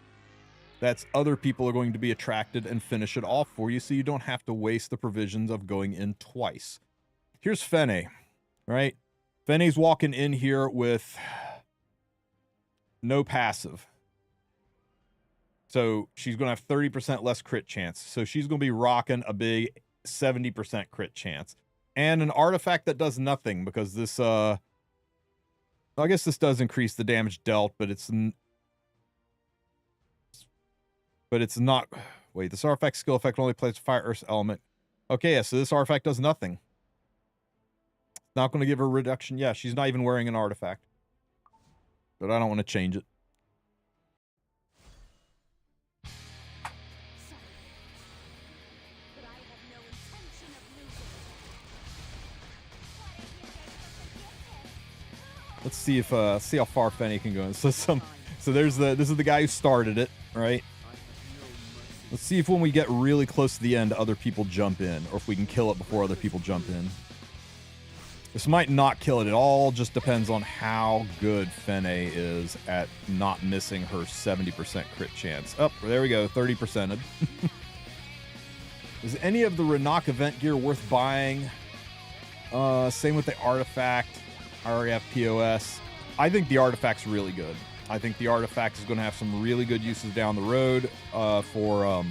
that other people are going to be attracted and finish it off for you, so you don't have to waste the provisions of going in twice. Here's Fene, right? Fene's walking in here with no passive. So she's going to have 30% less crit chance. So she's going to be rocking a big 70% crit chance. And an artifact that does nothing because this, I guess this does increase the damage dealt, but it's not, wait, this artifact skill effect only plays fire earth element. Okay, yeah, so this artifact does nothing. Not going to give her a reduction. Yeah, she's not even wearing an artifact. But I don't want to change it. Let's see if see how far Fene can go. So this is the guy who started it, right? Let's see if when we get really close to the end, other people jump in, or if we can kill it before other people jump in. This might not kill it at all, just depends on how good Fene is at not missing her 70% crit chance. Oh, there we go, 30%. Is any of the Renak event gear worth buying? Same with the artifact. I already have POS. I think the artifact's really good. I think the artifact is going to have some really good uses down the road for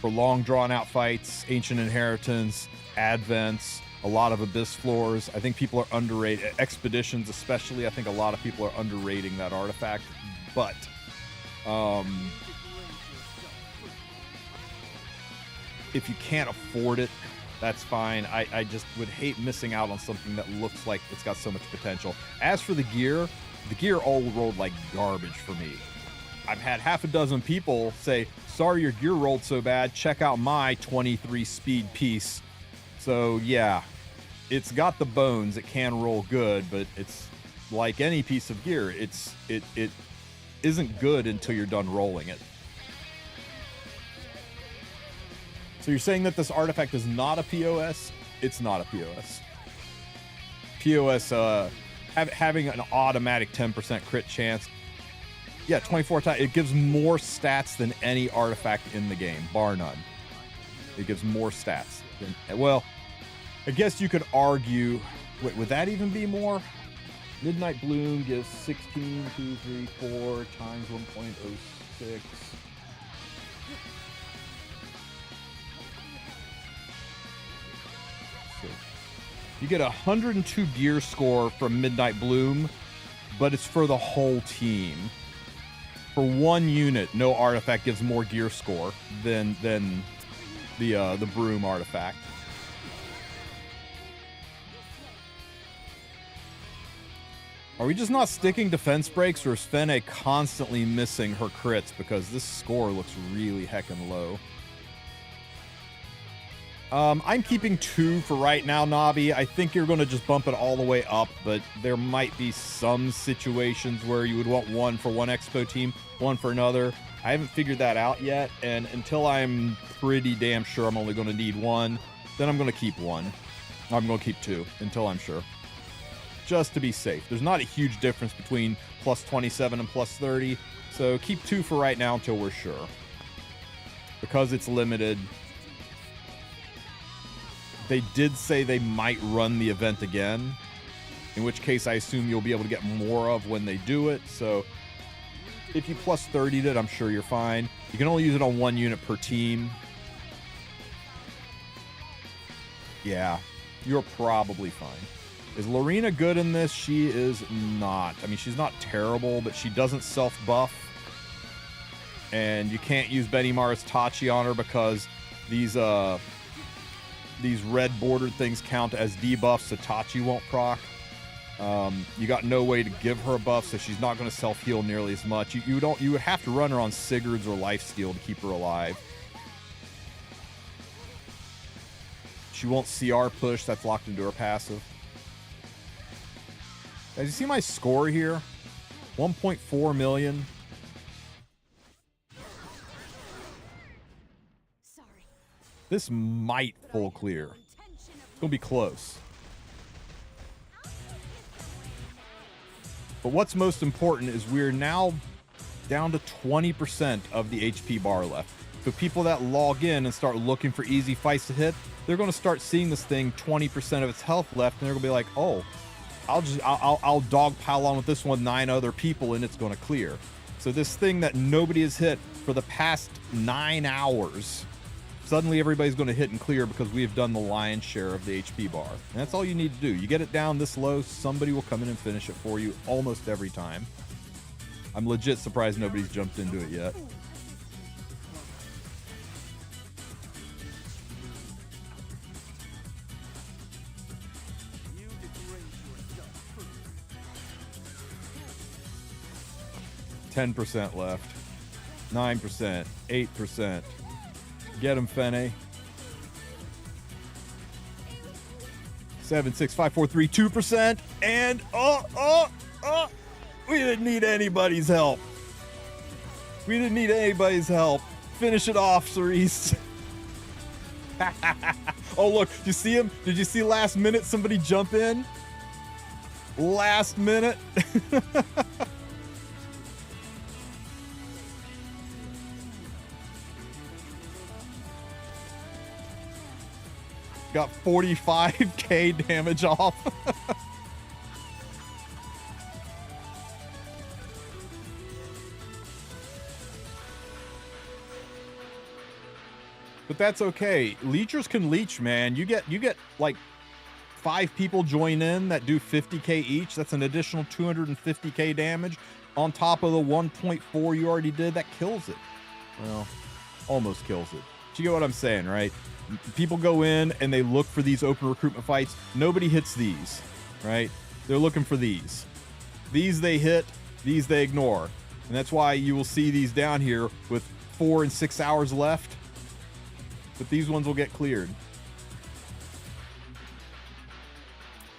long drawn-out fights, Ancient Inheritance, Advents, a lot of Abyss floors. I think people are underrated. Expeditions especially, I think a lot of people are underrating that artifact. But if you can't afford it, that's fine. I just would hate missing out on something that looks like it's got so much potential. As for the gear all rolled like garbage for me. I've had half a dozen people say, sorry your gear rolled so bad, check out my 23 speed piece. So yeah, it's got the bones, it can roll good, but it's like any piece of gear, it isn't good until you're done rolling it. So you're saying that this artifact is not a POS? It's not a POS. POS, having an automatic 10% crit chance. Yeah, 24 times. It gives more stats than any artifact in the game, bar none. It gives more stats. Well, I guess you could argue, wait, would that even be more? Midnight Bloom gives 16, 2, 3, 4 times 1.06. You get 102 gear score from Midnight Bloom, but it's for the whole team. For one unit, no artifact gives more gear score than the Broom artifact. Are we just not sticking defense breaks, or is Fene constantly missing her crits because this score looks really heckin' low? I'm keeping 2 for right now, Nobby. I think you're going to just bump it all the way up, but there might be some situations where you would want 1 for one expo team, 1 for another. I haven't figured that out yet, and until I'm pretty damn sure I'm only going to need 1, then I'm going to keep 1. I'm going to keep 2 until I'm sure. Just to be safe. There's not a huge difference between plus 27 and plus 30, so keep 2 for right now until we're sure. Because it's limited. They did say they might run the event again, in which case I assume you'll be able to get more of when they do it, so if you plus 30'd it, I'm sure you're fine. You can only use it on 1 unit per team. Yeah, you're probably fine. Is Lorena good in this? She is not. I mean, she's not terrible, but she doesn't self-buff. And you can't use Benny Mars Tachi on her because these red bordered things count as debuffs, so Tachi won't proc. You got no way to give her a buff, so she's not going to self-heal nearly as much. You would have to run her on Sigurds or Lifesteal to keep her alive. She won't CR push, that's locked into her passive. Guys, you see my score here? 1.4 million. Sorry. This might full clear. It's gonna be close. But what's most important is we're now down to 20% of the HP bar left. So people that log in and start looking for easy fights to hit, they're going to start seeing this thing 20% of its health left, and they're going to be like, oh, I'll dogpile on with this one 9 other people, and it's going to clear. So this thing that nobody has hit for the past 9 hours, suddenly everybody's going to hit and clear because we have done the lion's share of the HP bar. And that's all you need to do. You get it down this low, somebody will come in and finish it for you almost every time. I'm legit surprised nobody's jumped into it yet. You degrade yourself first. 10% left. 9%. 8%. Get him, Fene. 7, 6, 5, 4, 3, 2%. And we didn't need anybody's help. We didn't need anybody's help. Finish it off, Cerise. Oh, look, did you see him? Did you see last minute somebody jump in? Last minute. Got 45k damage off. But that's okay. Leechers can leech, man. You get like 5 people join in that do 50k each. That's an additional 250k damage on top of the 1.4 you already did. That kills it. Well, almost kills it. But you get what I'm saying, right? People go in and they look for these open recruitment fights. Nobody hits these, right? They're looking for these. These they hit, these they ignore. And that's why you will see these down here with 4 and 6 hours left. But these ones will get cleared.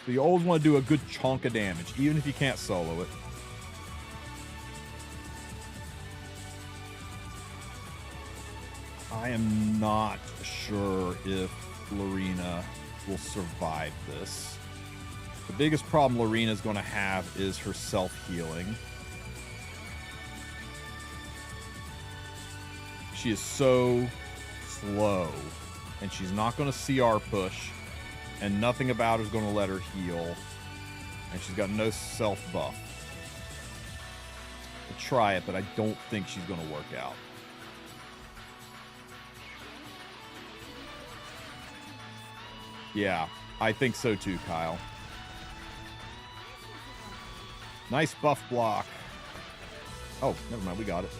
So you always want to do a good chunk of damage, even if you can't solo it. I am not sure if Lorena will survive this. The biggest problem Lorena is going to have is her self-healing. She is so slow, and she's not going to CR push, and nothing about her is going to let her heal, and she's got no self-buff. I'll try it, but I don't think she's going to work out. Yeah, I think so too, Kyle. Nice buff block. Oh, never mind, we got it.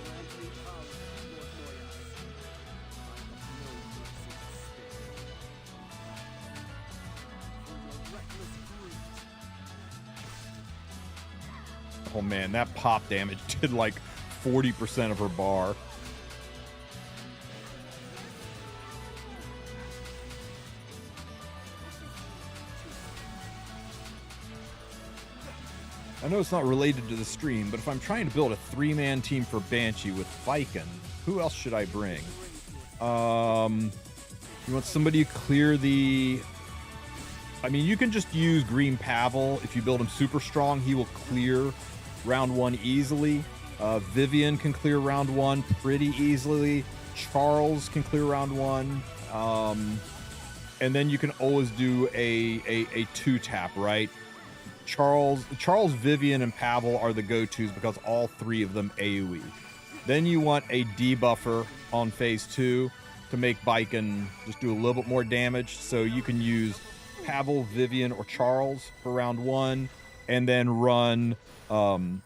Oh man, that pop damage did like 40% of her bar. I know it's not related to the stream, but if I'm trying to build a 3-man team for Banshee with Viken, who else should I bring? You want somebody to clear the... I mean, you can just use Green Pavel. If you build him super strong, he will clear round 1 easily. Vivian can clear round 1 pretty easily. Charles can clear round 1. And then you can always do a 2-tap, right? Charles, Vivian, and Pavel are the go-tos because all 3 of them AoE. Then you want a debuffer on phase 2 to make Viken just do a little bit more damage. So you can use Pavel, Vivian, or Charles for round 1, and then run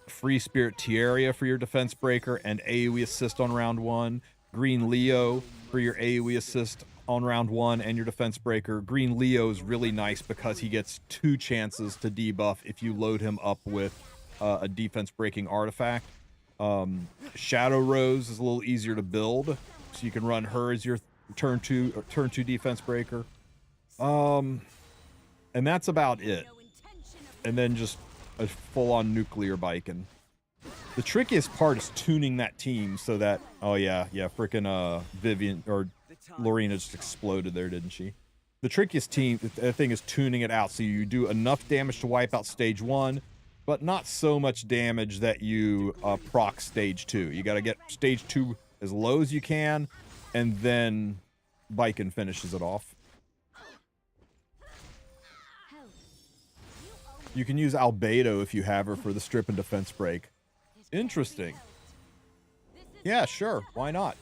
Free Spirit Etheria for your defense breaker and AoE assist on round 1. Green Leo for your AoE assist on round 1 and your defense breaker. Green Leo is really nice because he gets 2 chances to debuff if you load him up with a defense breaking artifact. Shadow Rose is a little easier to build, so you can run her as your turn 2 defense breaker. And that's about it. And then just a full-on nuclear Viken. The trickiest part is tuning that team so that... Oh, yeah, frickin' Vivian, or Lorena just exploded there, didn't she? The trickiest thing is tuning it out so you do enough damage to wipe out stage 1, but not so much damage that you proc stage 2. You got to get stage 2 as low as you can, and then Viken finishes it off. You can use Albedo if you have her for the strip and defense break. Interesting. Yeah, sure. Why not?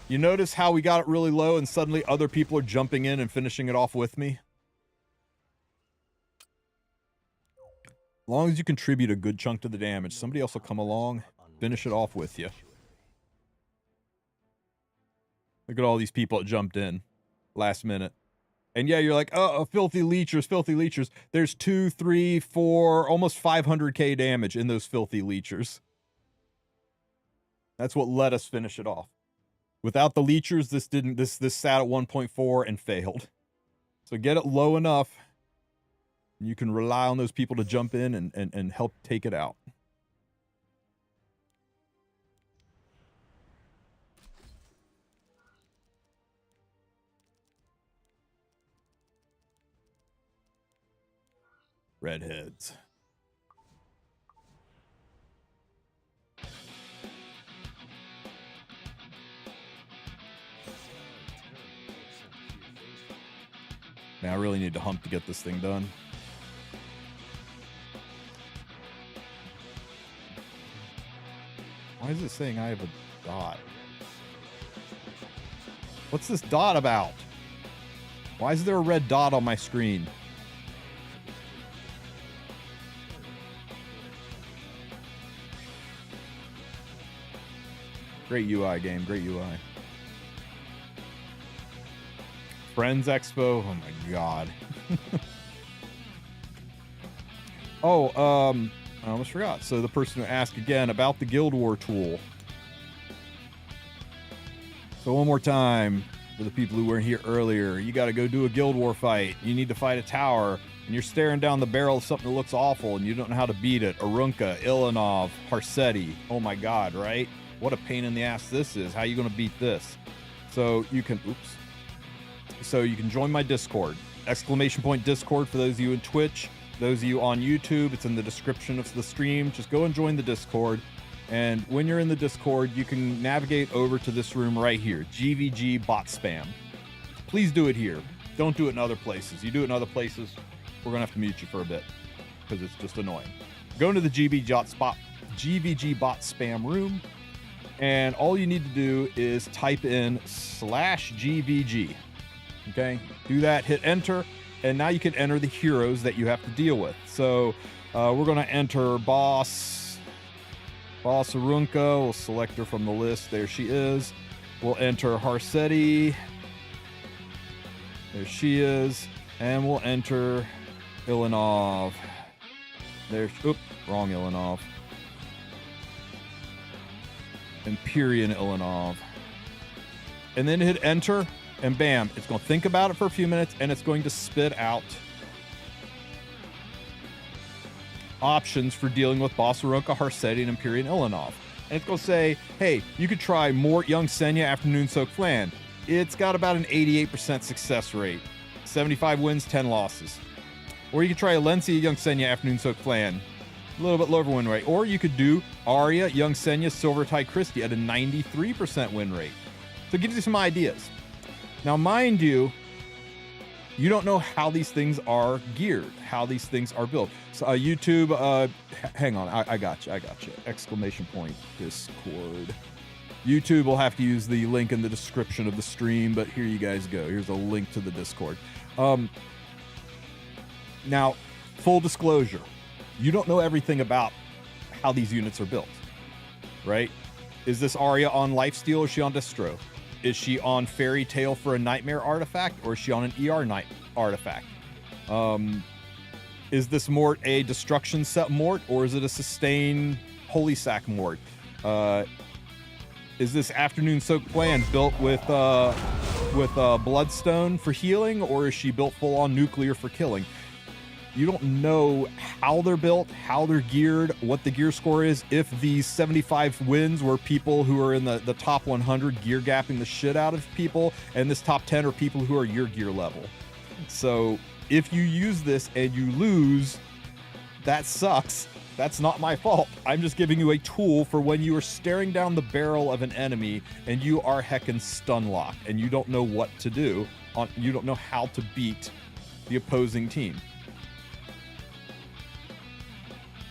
You notice how we got it really low and suddenly other people are jumping in and finishing it off with me? As long as you contribute a good chunk to the damage, somebody else will come along, finish it off with you. Look at all these people that jumped in last minute. And yeah, you're like, oh, filthy leechers. There's 2, 3, 4, almost 500k damage in those filthy leechers. That's what let us finish it off. Without the leechers, this sat at 1.4 and failed. So get it low enough, and you can rely on those people to jump in and help take it out. Redheads. Man, I really need to hump to get this thing done. Why is it saying I have a dot? What's this dot about? Why is there a red dot on my screen? Great UI game, great UI. Friends Expo, oh my god. I almost forgot. So the person who asked again about the Guild War tool. So one more time, for the people who weren't here earlier, you gotta go do a Guild War fight. You need to fight a tower, and you're staring down the barrel of something that looks awful, and you don't know how to beat it. Arunca, Ilanov, Harsetti. Oh my god, right? What a pain in the ass this is. How are you gonna beat this? So you can, So you can join my Discord. !Discord for those of you in Twitch. Those of you on YouTube, it's in the description of the stream. Just go and join the Discord. And when you're in the Discord, you can navigate over to this room right here, GVG bot spam. Please do it here. Don't do it in other places. You do it in other places, we're gonna have to mute you for a bit because it's just annoying. Go into the GVG bot spam room, and all you need to do is type in /GVG. Okay, do that, hit enter, and now you can enter the heroes that you have to deal with. So we're going to enter Boss Arunca. We'll select her from the list. There she is. We'll enter Harsetti. There she is. And we'll enter Ilanov. Wrong Ilanov. Empyrean Ilanov. And then hit enter. And bam, it's going to think about it for a few minutes, and it's going to spit out options for dealing with Bossaronka, Harseti, and Empyrean Ilanov. And it's going to say, hey, you could try Mort, Young Senya after Noonsoak Flan. It's got about an 88% success rate. 75 wins, 10 losses. Or you could try Alencia, Young Senya after Noonsoak Flan. A little bit lower win rate. Or you could do Arya, Young Senya, Silvertide Christie at a 93% win rate. So it gives you some ideas. Now, mind you, you don't know how these things are geared, how these things are built. So YouTube, hang on, I got you. Exclamation point, Discord. YouTube will have to use the link in the description of the stream, but here you guys go. Here's a link to the Discord. Now, full disclosure, you don't know everything about how these units are built, right? Is this Arya on Lifesteal or is she on Destro? Is she on Fairy Tale for a Nightmare artifact, or is she on an ER Night artifact? Is this Mort a Destruction set Mort, or is it a Sustain Holy Sack Mort? Is this Afternoon Soak Plan built with Bloodstone for healing, or is she built full on nuclear for killing? You don't know how they're built, how they're geared, what the gear score is. If these 75 wins were people who are in the top 100 gear gapping the shit out of people, and this top 10 are people who are your gear level. So if you use this and you lose, that sucks. That's not my fault. I'm just giving you a tool for when you are staring down the barrel of an enemy and you are heckin' stun locked and you don't know what to do. You don't know how to beat the opposing team.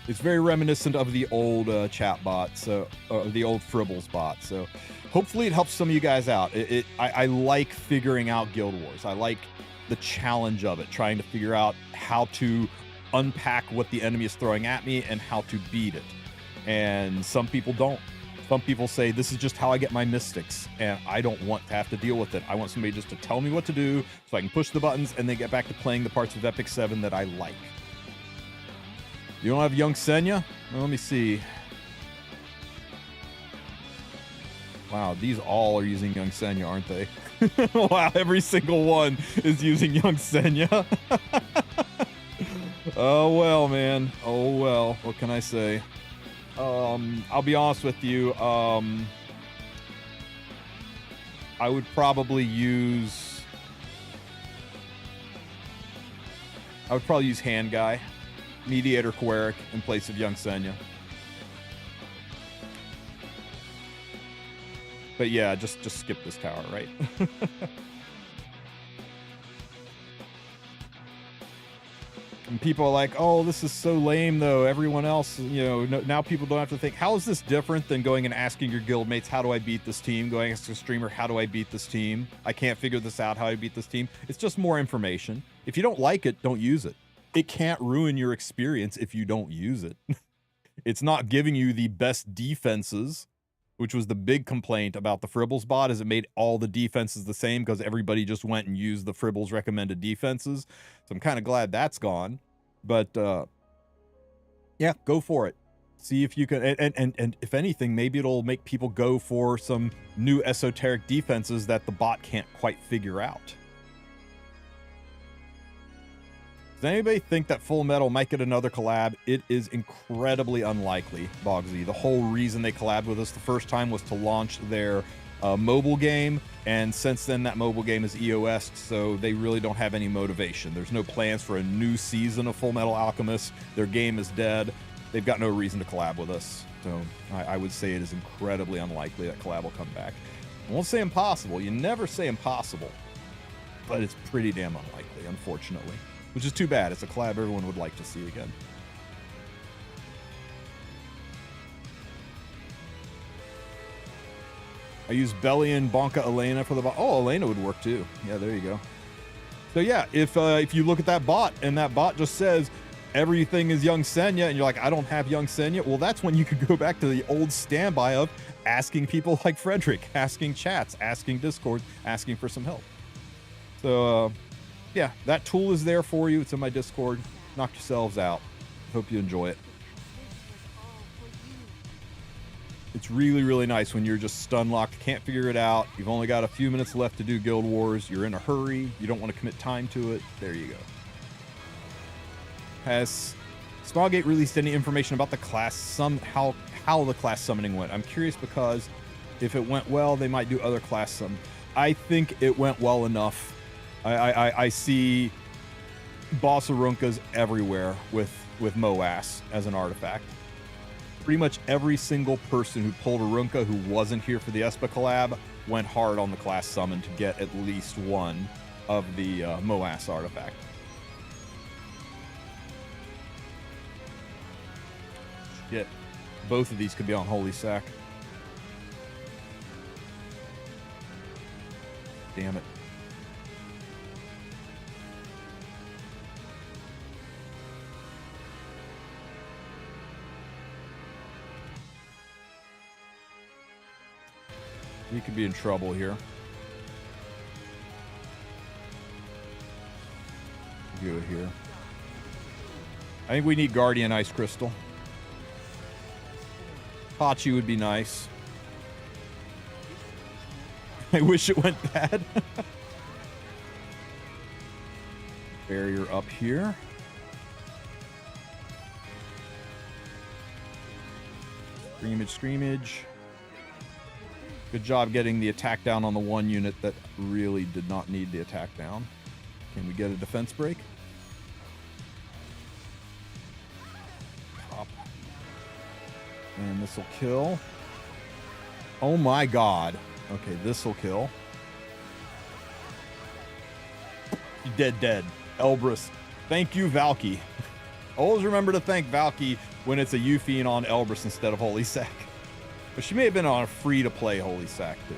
It's very reminiscent of the old chat bot, so the old Fribbles bot. So hopefully it helps some of you guys out. I like figuring out Guild Wars. I like the challenge of it, trying to figure out how to unpack what the enemy is throwing at me and how to beat it. And some people don't. Some people say, this is just how I get my mystics, and I don't want to have to deal with it. I want somebody just to tell me what to do so I can push the buttons and then get back to playing the parts of Epic 7 that I like. You don't have Young Senya? Well, let me see. Wow, these all are using Young Senya, aren't they? Wow, every single one is using Young Senya. Oh, well, man. Oh, well. What can I say? I'll be honest with you. I would probably use Hand Guy. Mediator Queric in place of Young Senya. But yeah, just skip this tower, right? And people are like, oh, this is so lame though. Everyone else, now people don't have to think, how is this different than going and asking your guild mates, how do I beat this team? Going to a streamer, how do I beat this team? I can't figure this out, how I beat this team. It's just more information. If you don't like it, don't use it. It can't ruin your experience if you don't use it. It's not giving you the best defenses, which was the big complaint about the Fribbles bot, is it made all the defenses the same because everybody just went and used the Fribbles recommended defenses. So I'm kind of glad that's gone. But yeah, go for it. See if you can, and if anything, maybe it'll make people go for some new esoteric defenses that the bot can't quite figure out. Does anybody think that Full Metal might get another collab? It is incredibly unlikely, Bogsy. The whole reason they collabed with us the first time was to launch their mobile game, and since then that mobile game is EOS, so they really don't have any motivation. There's no plans for a new season of Full Metal Alchemist. Their game is dead. They've got no reason to collab with us. So I would say it is incredibly unlikely that collab will come back. I won't say impossible. You never say impossible, but it's pretty damn unlikely, unfortunately. Which is too bad. It's a collab everyone would like to see again. I use Belly and Bonka Elena for the bot. Oh, Elena would work too. Yeah, there you go. So yeah, if you look at that bot and that bot just says everything is Young Senya and you're like, I don't have Young Senya, well, that's when you could go back to the old standby of asking people like Frederick, asking chats, asking Discord, asking for some help. So yeah, that tool is there for you. It's in my Discord. Knock yourselves out. Hope you enjoy it. It's really, really nice when you're just stun locked, can't figure it out. You've only got a few minutes left to do Guild Wars. You're in a hurry. You don't want to commit time to it. There you go. Has Smallgate released any information about the class how the class summoning went. I'm curious because if it went well, they might do other class summon. I think it went well enough. I see Bossarunkas everywhere with Moas as an artifact. Pretty much every single person who pulled a Runka who wasn't here for the Espa collab went hard on the class summon to get at least one of the Moas artifact. Shit. Both of these could be on Holy Sack. Damn it. We could be in trouble here. Do it here. I think we need Guardian Ice Crystal. Hachi would be nice. I wish it went bad. Barrier up here. Screamage. Good job getting the attack down on the one unit that really did not need the attack down. Can we get a defense break? Pop. And this will kill. Oh my god. Okay, this will kill. Dead. Elbrus. Thank you, Valky. Always remember to thank Valky when it's a Euphine on Elbrus instead of Holy Sack. But she may have been on a free-to-play Holy Sack, too.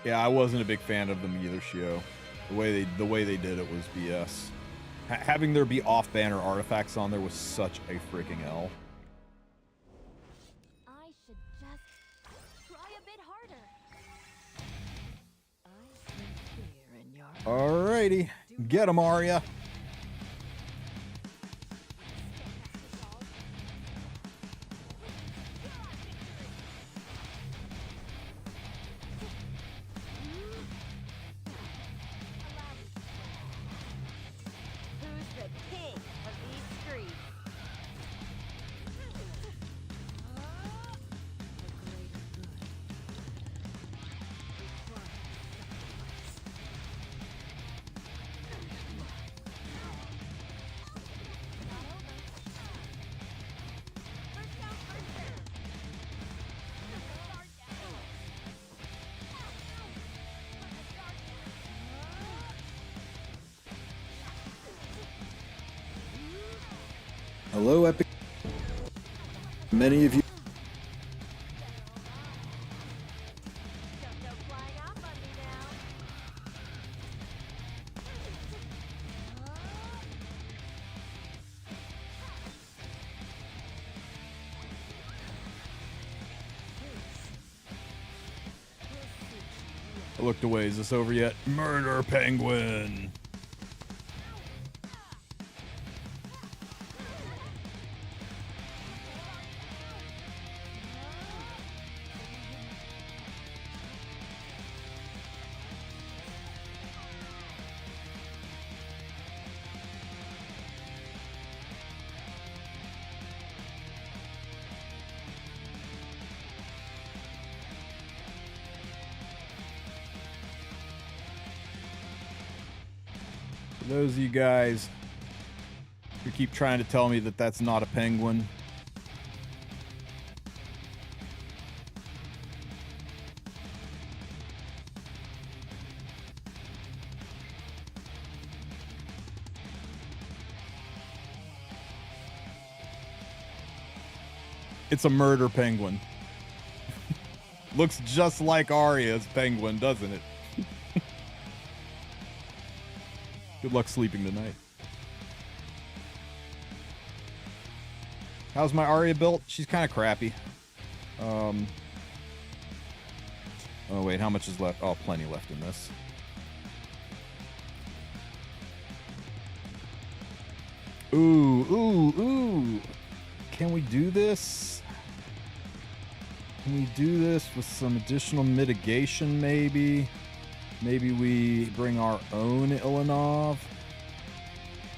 Yeah, I wasn't a big fan of them either, Shio. The way they did it was BS. Having there be off-banner artifacts on there was such a freaking L. I should just try a bit harder. I see fear in your Alrighty. Get him, Arya. Hello, Epic. Many of you. I looked away. Is this over yet? Murder Penguin. Those of you guys who keep trying to tell me that that's not a penguin. It's a murder penguin. Looks just like Arya's penguin, doesn't it? Good luck sleeping tonight. How's my Arya built? She's kind of crappy. Oh wait, how much is left? Oh, plenty left in this. Ooh. can we do this? Can we do this with some additional mitigation, maybe? Maybe we bring our own Ilanov.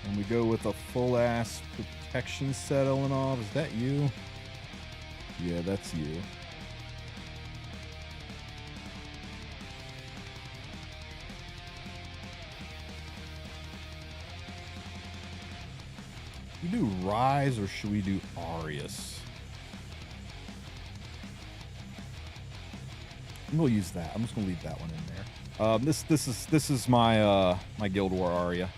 And we go with a full-ass protection set, Ilanov. Is that you? Yeah, that's you. Should we do Rise or should we do Arius? We'll use that. I'm just gonna leave that one in there. This is my my Guild War Aria.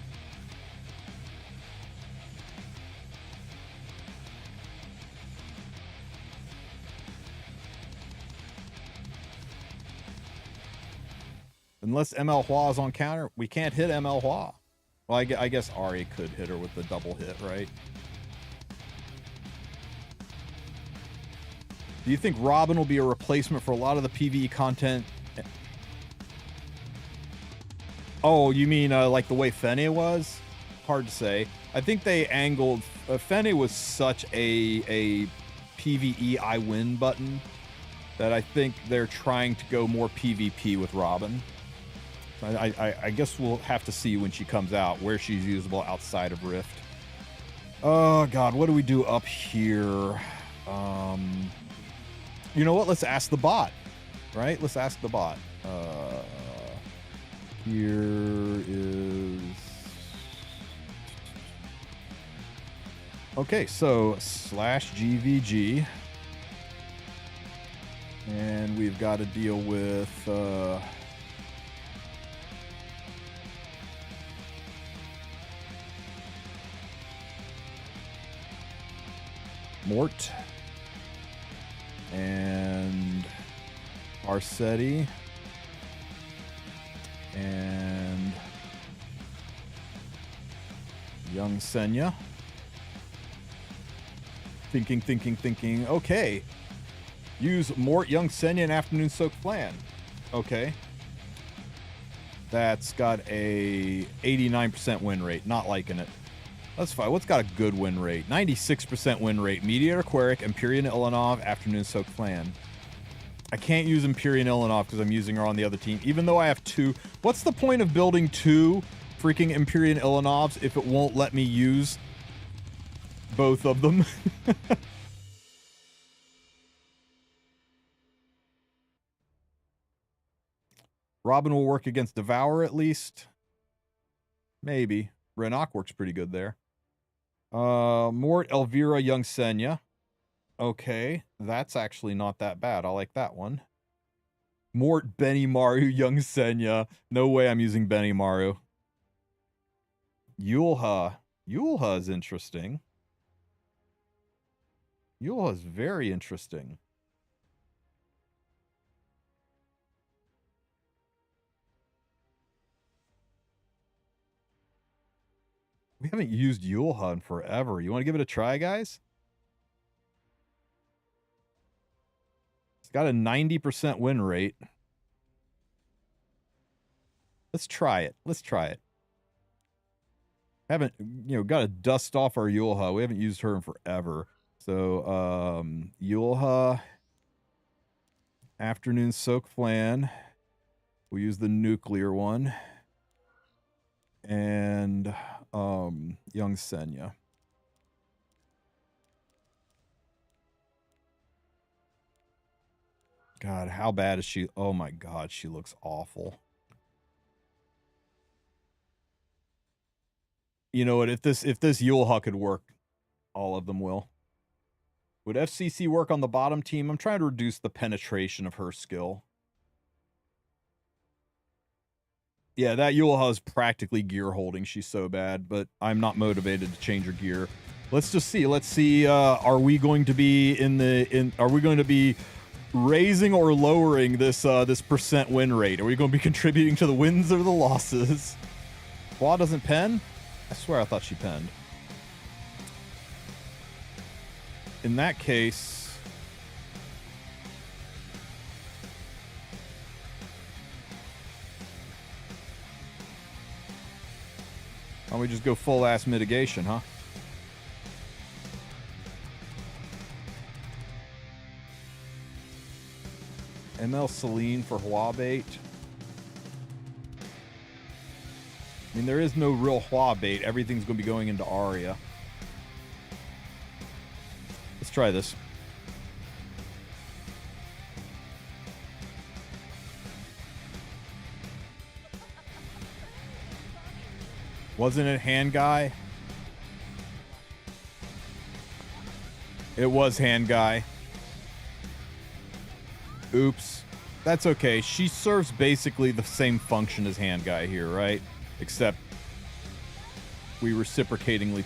Unless ML Hua is on counter, we can't hit ML Hua. Well, I guess Ari could hit her with the double hit, right? Do you think Robin will be a replacement for a lot of the PvE content? Oh, you mean like the way Fene was? Hard to say. I think they angled... Fene was such a PvE I win button that I think they're trying to go more PvP with Robin. I guess we'll have to see when she comes out where she's usable outside of Rift. Oh, God, what do we do up here? You know what? Let's ask the bot, right? Let's ask the bot. Here is... Okay, so /GVG. And we've got to deal with... Mort and Arcetti and young Senya. Thinking. Okay. Use Mort, young Senya, and Afternoon Soak Plan. Okay. That's got a 89% win rate. Not liking it. That's fine. What's got a good win rate? 96% win rate. Mediator Queric, Empyrean Ilanov, Afternoon Soak Plan. I can't use Empyrean Ilanov because I'm using her on the other team, even though I have two. What's the point of building two freaking Empyrean Ilanovs if it won't let me use both of them? Robin will work against Devour at least. Maybe. Renok works pretty good there. Mort, Elvira, young Senya. Okay, that's actually not that bad. I like that one. Mort, Benimaru, young Senya. No way I'm using Benimaru. Yulha. Yulha is interesting. Yulha is very interesting. We haven't used Yulha in forever. You want to give it a try, guys? It's got a 90% win rate. Let's try it. Let's try it. Haven't, got to dust off our Yulha. We haven't used her in forever. So, Yulha, Afternoon Soak Plan. We'll use the nuclear one. And... young Senya. God, how bad is she? Oh my God, she looks awful. You know what? If this Yulha could work, all of them will. Would FCC work on the bottom team? I'm trying to reduce the penetration of her skill. Yeah, that Yulha is practically gear holding. She's so bad, but I'm not motivated to change her gear. Let's just see. Let's see. Are we going to be are we going to be raising or lowering this this percent win rate? Are we going to be contributing to the wins or the losses? Hua doesn't pen? I swear I thought she penned. In that case, why don't we just go full-ass mitigation, huh? ML Celine for Huabait. I mean, there is no real Huabait. Everything's going to be going into Aria. Let's try this. Wasn't it hand guy? It was hand guy. Oops. That's okay. She serves basically the same function as hand guy here, right? Except we reciprocatingly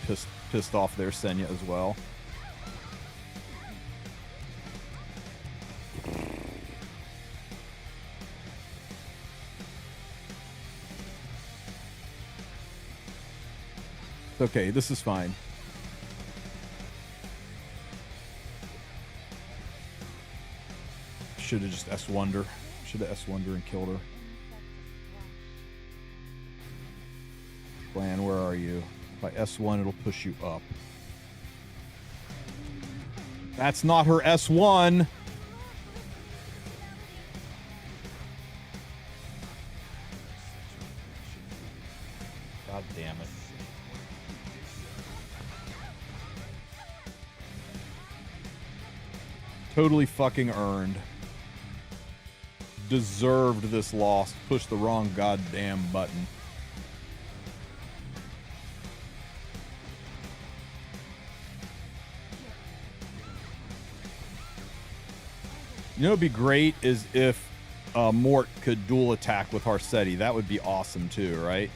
pissed off their Senya as well. Okay, this is fine. Should have just S1'd her. Should have S1'd her and killed her. Plan, where are you? By S1, it'll push you up. That's not her S1. God damn it. Totally fucking earned. Deserved this loss. Pushed the wrong goddamn button. You know, it'd be great is if Mort could dual attack with Harsetti. That would be awesome too, right?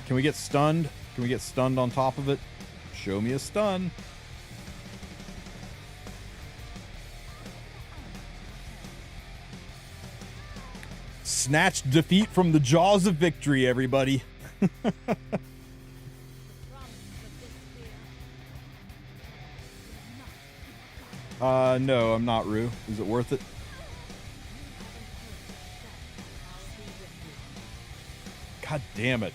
Can we get stunned? Can we get stunned on top of it? Show me a stun. Snatched defeat from the jaws of victory, everybody. No, I'm not, Rue. Is it worth it? God damn it.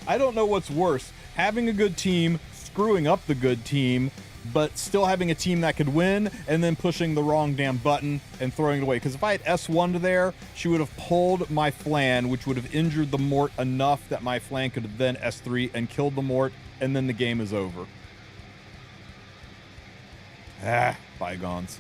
I don't know what's worse. Having a good team, screwing up the good team, but still having a team that could win, and then pushing the wrong damn button and throwing it away. Because if I had S1'd there, she would have pulled my flan, which would have injured the Mort enough that my flan could have then S3 and killed the Mort, and then the game is over. Ah, bygones.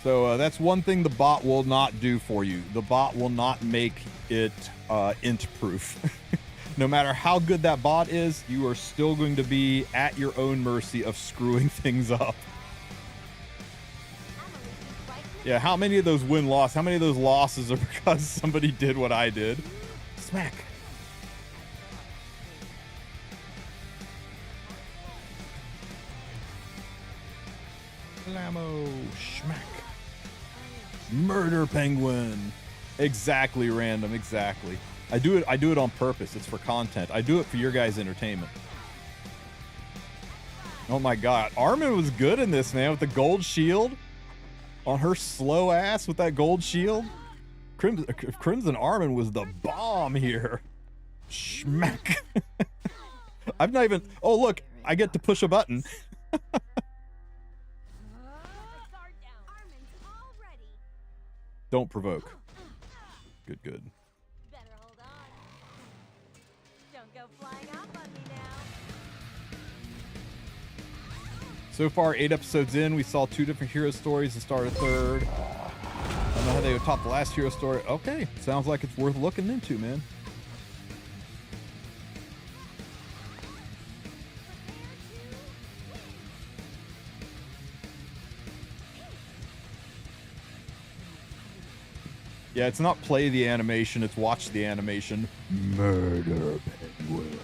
So that's one thing the bot will not do for you. The bot will not make it int-proof. No matter how good that bot is, you are still going to be at your own mercy of screwing things up. Yeah, how many of those win-loss, how many of those losses are because somebody did what I did? Smack. Blammo, schmack. Murder penguin. Exactly, random, exactly. I do it on purpose. It's for content. I do it for your guys' entertainment. Oh my god. Armin was good in this, man, with the gold shield. On her slow ass with that gold shield. Crimson Armin was the bomb here. Schmack. I've not even... Oh, look. I get to push a button. Don't provoke. Good, good. Better hold on. Don't go flying off on me now. So far, 8 episodes in, we saw 2 different hero stories and started a third. I don't know how they would top the last hero story. Okay, sounds like it's worth looking into, man. Yeah, it's not play the animation, it's watch the animation. Murder penguin.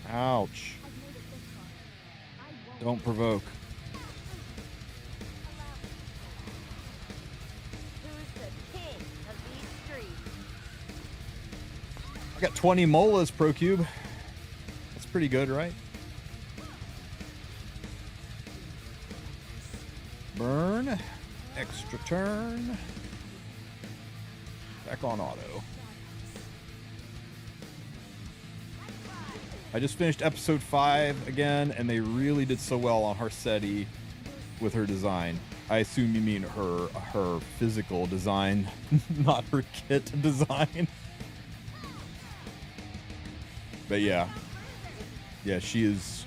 Ouch. Don't provoke. Who's the king of these streets? I got 20 molas, ProCube. That's pretty good, right? Burn. Extra turn. Back on auto. I just finished episode 5 again, and they really did so well on Harsetti with her design. I assume you mean her physical design, not her kit design. But yeah. Yeah, she's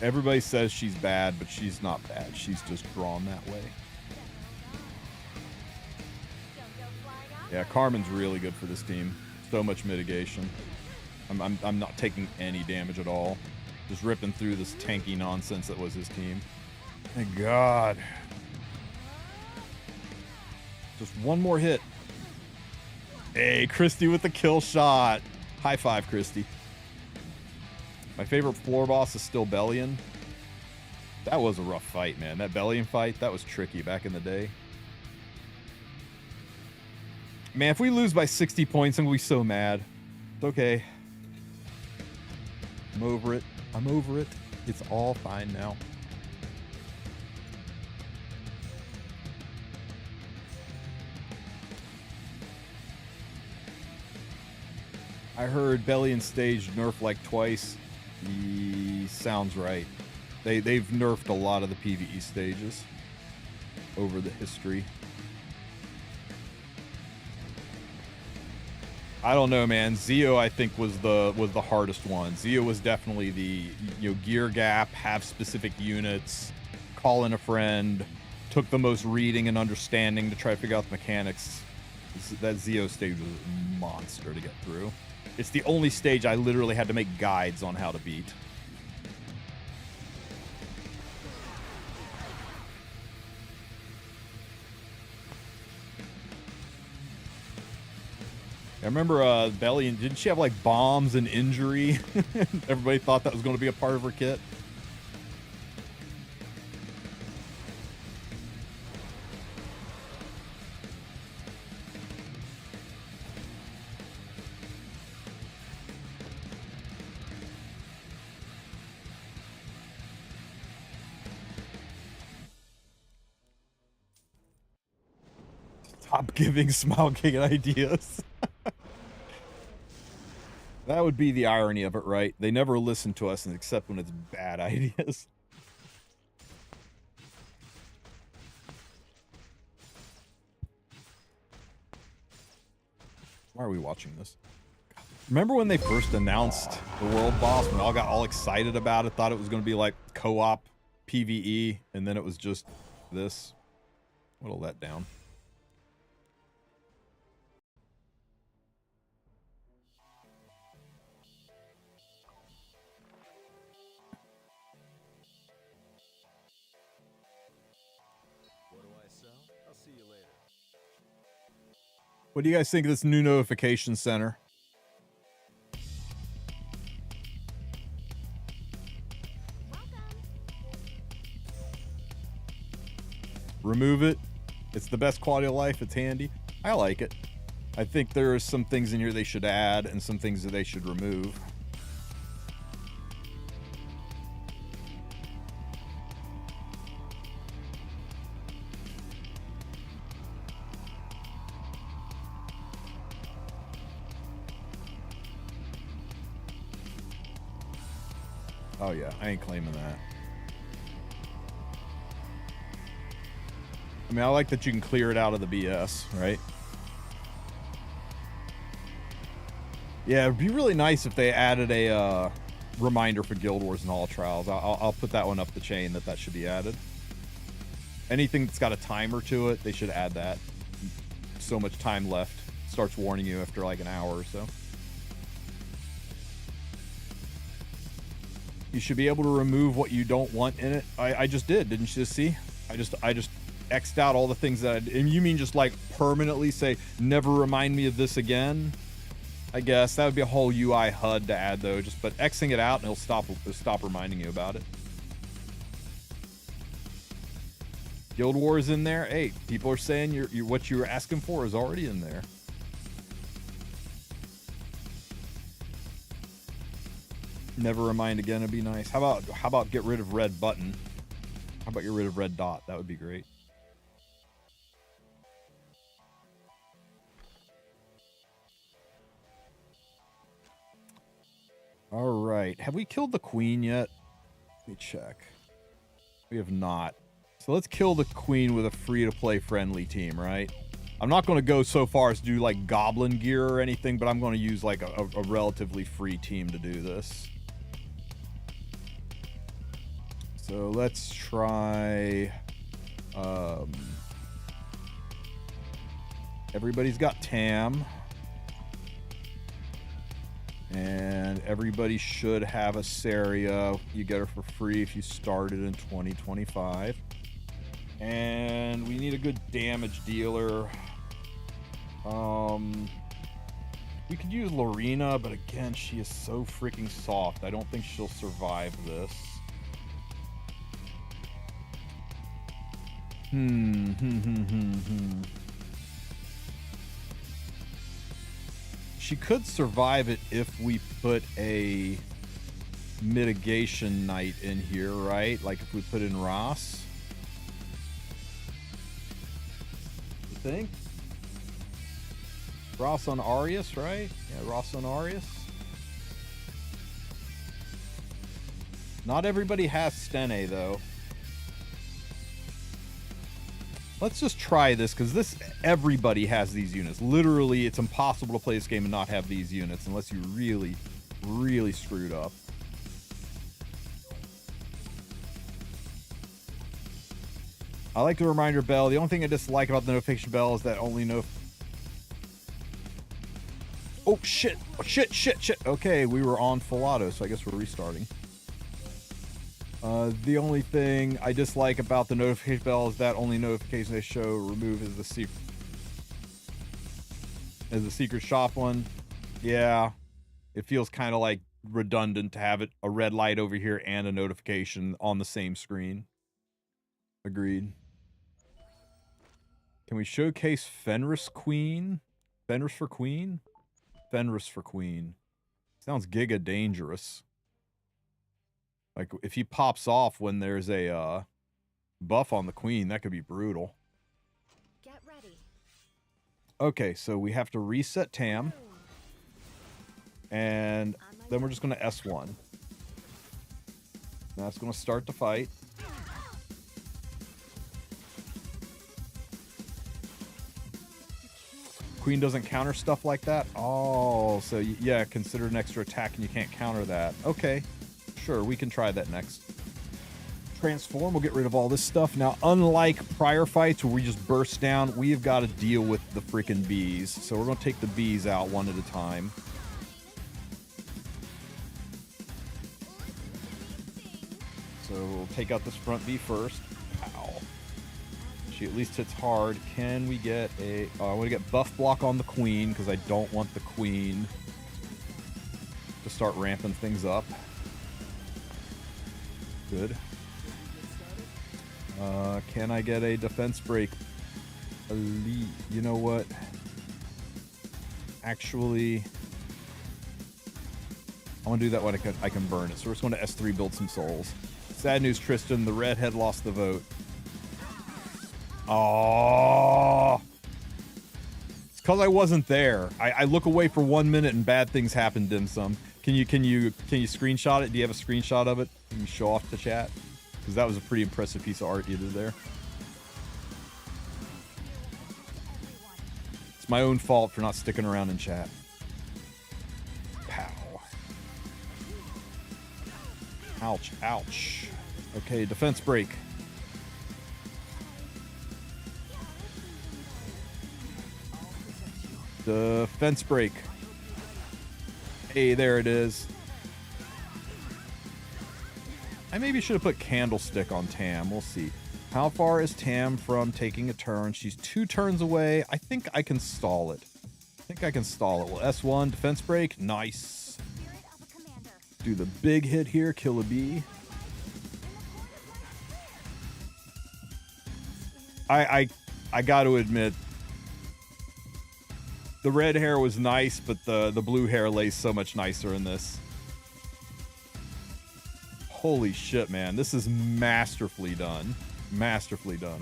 everybody says she's bad, but she's not bad. She's just drawn that way. Yeah, Carmen's really good for this team. So much mitigation. I'm not taking any damage at all. Just ripping through this tanky nonsense that was his team. Thank God. Just one more hit. Hey, Christy with the kill shot. High five, Christy. My favorite floor boss is still Bellion. That was a rough fight, man. That Bellion fight, that was tricky back in the day. Man, if we lose by 60 points, I'm going to be so mad. It's okay. I'm over it. I'm over it. It's all fine now. I heard Bellion stage nerfed like twice. Sounds right. They've nerfed a lot of the PvE stages over the history. I don't know, man. Zeo, I think, was the hardest one. Zeo was definitely the gear gap, have specific units, call in a friend, took the most reading and understanding to try to figure out the mechanics. That Zeo stage was a monster to get through. It's the only stage I literally had to make guides on how to beat. I remember Bellion, didn't she have like bombs and injury? Everybody thought that was going to be a part of her kit. Stop giving Smile King ideas. That would be the irony of it, right? They never listen to us except when it's bad ideas. Why are we watching this? Remember when they first announced the world boss, when we all got all excited about it, thought it was going to be like co-op PvE, and then it was just this? What a letdown. What do you guys think of this new notification center? Remove it. It's the best quality of life. It's handy. I like it. I think there are some things in here they should add and some things that they should remove. Oh yeah, I ain't claiming that. I mean, I like that you can clear it out of the BS, right? Yeah, it'd be really nice if they added a reminder for Guild Wars and Hall of Trials. I'll put that one up the chain that should be added. Anything that's got a timer to it, they should add that. So much time left. Starts warning you after like an hour or so. You should be able to remove what you don't want in it. I just did. Didn't you just see? I just X'd out all the things that and you mean just like permanently say, never remind me of this again? I guess that would be a whole UI HUD to add though. But Xing it out and it'll stop reminding you about it. Guild Wars in there. Hey, people are saying what you were asking for is already in there. Never remind again would be nice. How about get rid of red button? How about get rid of red dot? That would be great. All right. Have we killed the queen yet? Let me check. We have not. So let's kill the queen with a free-to-play friendly team, right? I'm not going to go so far as to do like goblin gear or anything, but I'm going to use like a relatively free team to do this. So let's try... everybody's got Tam. And everybody should have a Saria. You get her for free if you started in 2025. And we need a good damage dealer. We could use Lorena, but again, she is so freaking soft. I don't think she'll survive this. She could survive it if we put a mitigation knight in here, right? Like if we put in Ross. You think? Ross on Arius, right? Yeah, Ross on Arius. Not everybody has Stene, though. Let's just try this, because everybody has these units. Literally, it's impossible to play this game and not have these units, unless you really, really screwed up. I like the reminder bell. The only thing I dislike about the notification bell is that only Oh, shit. Oh, shit. Okay, we were on full auto, so I guess we're restarting. The only thing I dislike about the notification bell is that only notification they show remove is the secret shop one. Yeah, it feels kind of like redundant to have a red light over here and a notification on the same screen. Agreed. Can we showcase Fenris Queen? Fenris for Queen? Fenris for Queen. Sounds giga dangerous. Like, if he pops off when there's a buff on the queen, that could be brutal. Get ready. Okay, so we have to reset Tam. And then we're just going to S1. That's going to start the fight. Queen doesn't counter stuff like that? Oh, so yeah, consider an extra attack and you can't counter that. Okay. Sure, we can try that next. Transform, we'll get rid of all this stuff. Now, unlike prior fights where we just burst down, we've got to deal with the freaking bees. So we're going to take the bees out one at a time. So we'll take out this front bee first. Ow. She at least hits hard. Can we get a... I want to get buff block on the queen because I don't want the queen to start ramping things up. Good. Can I get a defense break? Elite. You know what? Actually, I want to do that when I can burn it. So we're just going to S3 build some souls. Sad news, Tristen. The redhead lost the vote. Oh, it's because I wasn't there. I look away for 1 minute and bad things happen, Dim Sum. Can you screenshot it? Do you have a screenshot of it? Can you show off the chat? Because that was a pretty impressive piece of art you did there. It's my own fault for not sticking around in chat. Pow. Ouch, ouch. Okay, defense break. Defense break. Hey, there it is. I maybe should have put Candlestick on Tam. We'll see. How far is Tam from taking a turn? She's 2 turns away. I think I can stall it. Well, S1, defense break. Nice. Do the big hit here. Kill a bee. I got to admit, the red hair was nice, but the blue hair lays so much nicer in this. Holy shit, man. This is masterfully done. Masterfully done.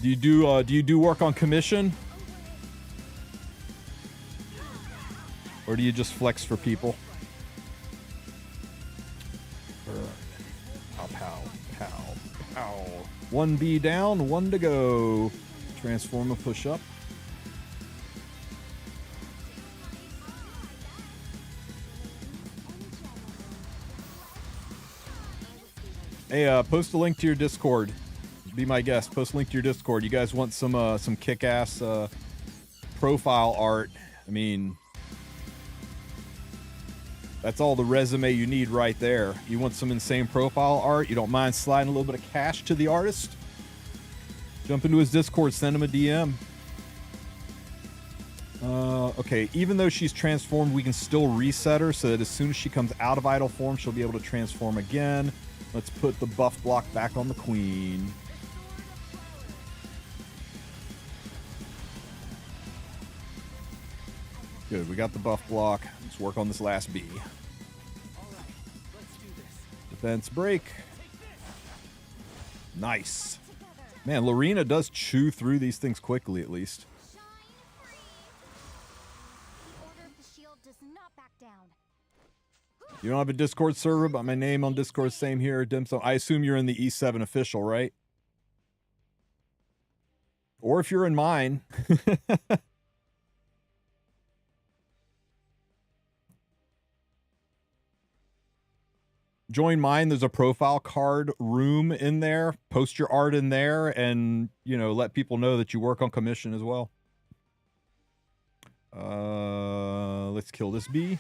Do you do work on commission? Or do you just flex for people? Pow, pow, pow, pow. 1B down, 1 to go. Transform a push up. Hey, post a link to your Discord. Be my guest. Post a link to your Discord. You guys want some kick-ass profile art? I mean, that's all the resume you need right there. You want some insane profile art? You don't mind sliding a little bit of cash to the artist? Jump into his Discord. Send him a DM. Okay, even though she's transformed, we can still reset her so that as soon as she comes out of idle form, she'll be able to transform again. Let's put the buff block back on the queen. Good, we got the buff block. Let's work on this last B. Defense break. Nice. Man, Lorena does chew through these things quickly, at least. You don't have a Discord server, but my name on Discord, same here, Dimso. I assume you're in the E7 official, right? Or if you're in mine. Join mine. There's a profile card room in there. Post your art in there and, you know, let people know that you work on commission as well. Let's kill this bee.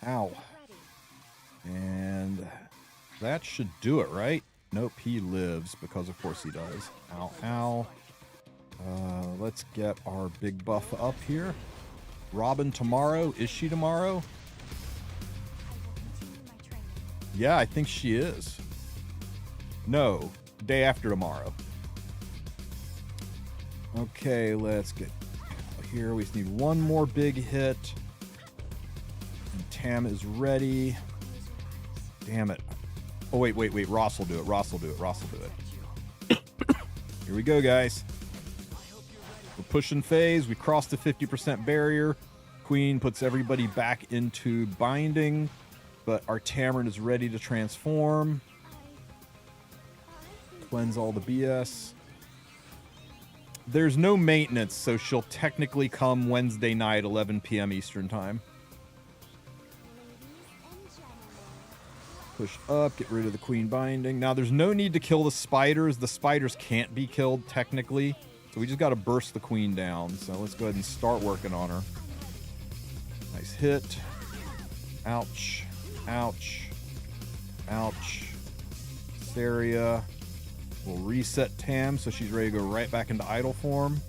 Ow. And that should do it, right? Nope, he lives because of course he does. Ow, ow. Let's get our big buff up here. Robin tomorrow. Is she tomorrow? Yeah, I think she is. No, day after tomorrow. Okay, let's get here. We just need one more big hit. And Tam is ready. Damn it. Oh, wait. Ross will do it. Ross will do it. Here we go, guys. We're pushing phase. We crossed the 50% barrier. Queen puts everybody back into binding. But our Tamarin is ready to transform. Cleanse all the BS. There's no maintenance, so she'll technically come Wednesday night, 11 p.m. Eastern time. Push up, get rid of the queen binding. Now, there's no need to kill the spiders. The spiders can't be killed, technically. So we just got to burst the queen down. So let's go ahead and start working on her. Nice hit. Ouch. Ouch. Ouch. Etheria. We'll reset Tam so she's ready to go right back into idle form.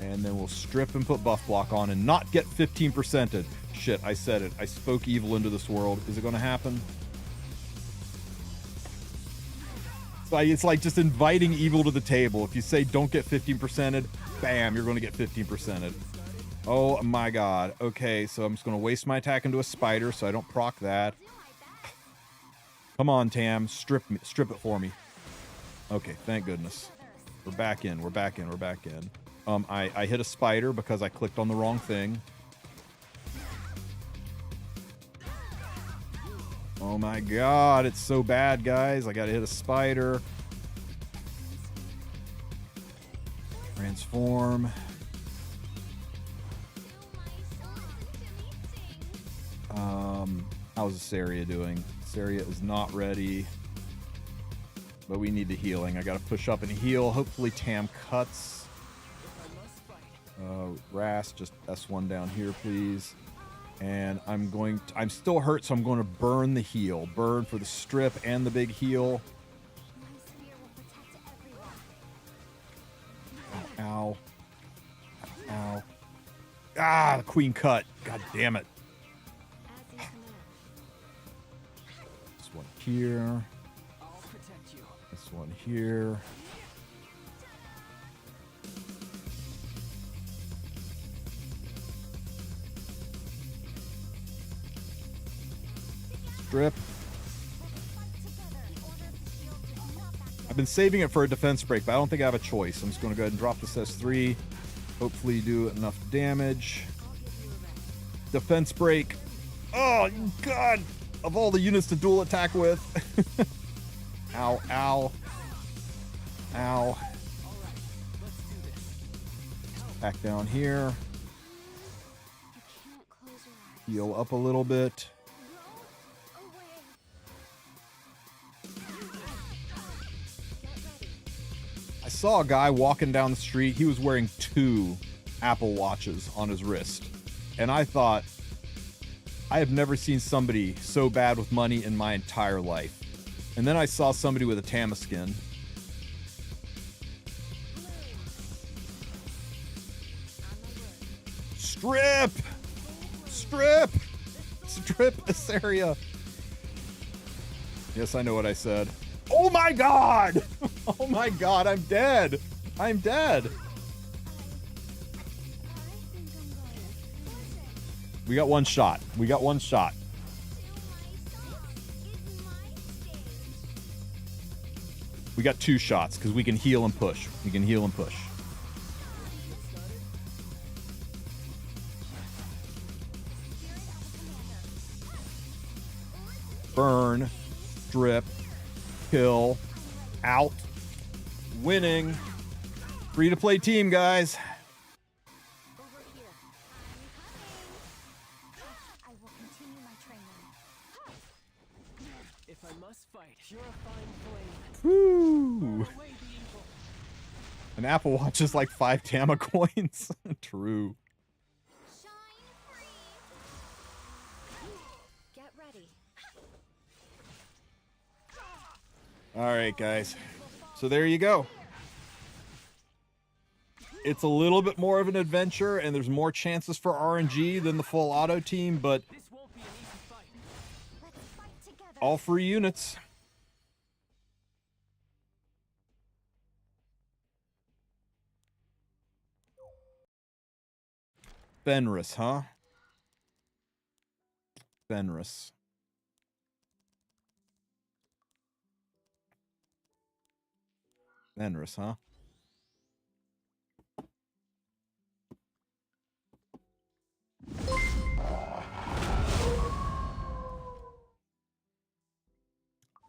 And then we'll strip and put buff block on and not get 15%ed. Shit, I said it. I spoke evil into this world. Is it going to happen? It's like just inviting evil to the table. If you say don't get 15%ed, bam, you're going to get 15%ed. Oh my god. Okay, so I'm just going to waste my attack into a spider so I don't proc that. Come on, Tam. Strip it for me. Okay, thank goodness. We're back in. I hit a spider because I clicked on the wrong thing. Oh my god, it's so bad, guys. I gotta hit a spider. Transform. How's Etheria doing? Etheria is not ready. But we need the healing. I gotta push up and heal. Hopefully Tam cuts. Ras, just S1 down here, please. And I'm still hurt, so I'm going to burn the heal. Burn for the strip and the big heal. Ow. Ow. Ah, the queen cut. God damn it. This one here. This one here. Strip. I've been saving it for a defense break, but I don't think I have a choice. I'm just going to go ahead and drop this S3. Hopefully do enough damage. Defense break. Oh, God. Of all the units to dual attack with. Ow, ow. Ow. Back down here. Heal up a little bit. I saw a guy walking down the street. He was wearing 2 Apple Watches on his wrist. And I thought, I have never seen somebody so bad with money in my entire life. And then I saw somebody with a Tama skin. Strip! Strip! Strip Etheria. Yes, I know what I said. Oh my God! Oh my God, I'm dead. I'm dead. We got one shot. We got one shot. We got 2 shots because we can heal and push. We can heal and push. Burn, strip, kill, out, winning. Free to play team, guys. Over here. I will continue my training. If I must fight, purifying flame. Woo! Away the evil. An Apple Watch is like 5 Tama coins. True. Shine free. Get ready. All right, guys. So there you go. It's a little bit more of an adventure, and there's more chances for RNG than the full auto team, but This won't be an easy fight. Let's fight together. all free units. Fenris, huh? Fenris. Fenris, huh?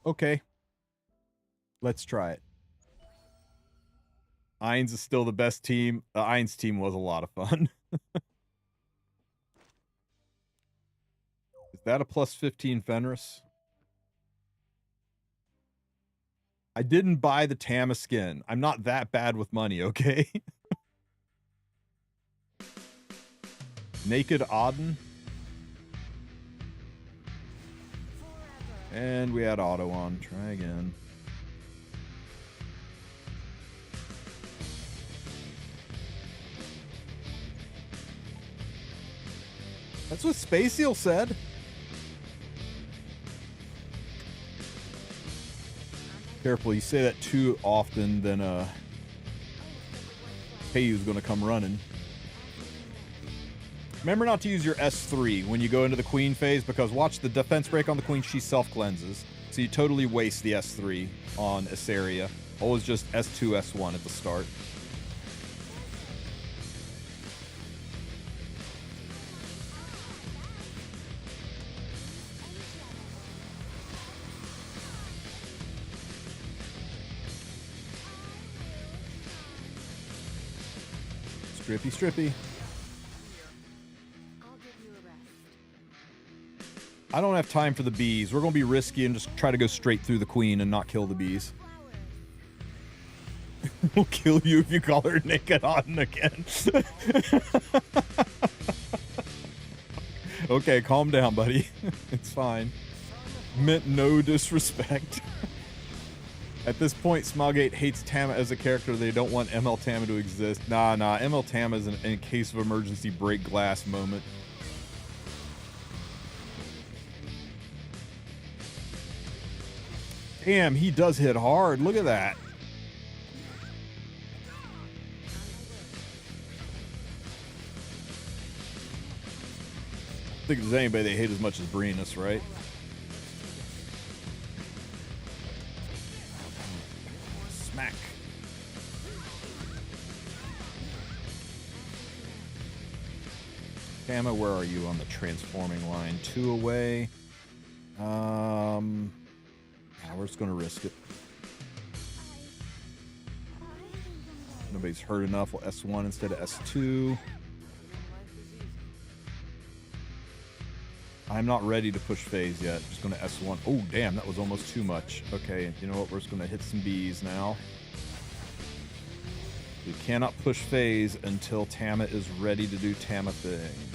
Okay. Let's try it. Ainz is still the best team. The Ainz team was a lot of fun. Is that a plus 15 Fenris? I didn't buy the Tama skin. I'm not that bad with money, okay? Naked Auden. And we had auto on. Try again. That's what Space Eel said. Careful, you say that too often, then Heiyu's gonna come running. Remember not to use your S3 when you go into the Queen phase, because watch the defense break on the Queen, she self-cleanses. So you totally waste the S3 on Etheria. Always just S2, S1 at the start. Strippy, strippy. I'll give you a rest. I don't have time for the bees. We're going to be risky and just try to go straight through the Queen and not kill the bees. We'll kill you if you call her Naked Auden again. Okay, calm down, buddy. It's fine. Meant no disrespect. At this point, Smilegate hates Tama as a character. They don't want ML Tama to exist. Nah, ML Tama is in case of emergency break glass moment. Damn, he does hit hard. Look at that. I don't think there's anybody they hate as much as Brenus, right? Tama, where are you on the transforming line? 2 away. Yeah, we're just gonna risk it. Nobody's hurt enough. We'll S1 instead of S2. I'm not ready to push phase yet. Just gonna S1. Oh, damn, that was almost too much. Okay, you know what? We're just gonna hit some Bs now. We cannot push phase until Tama is ready to do Tama things.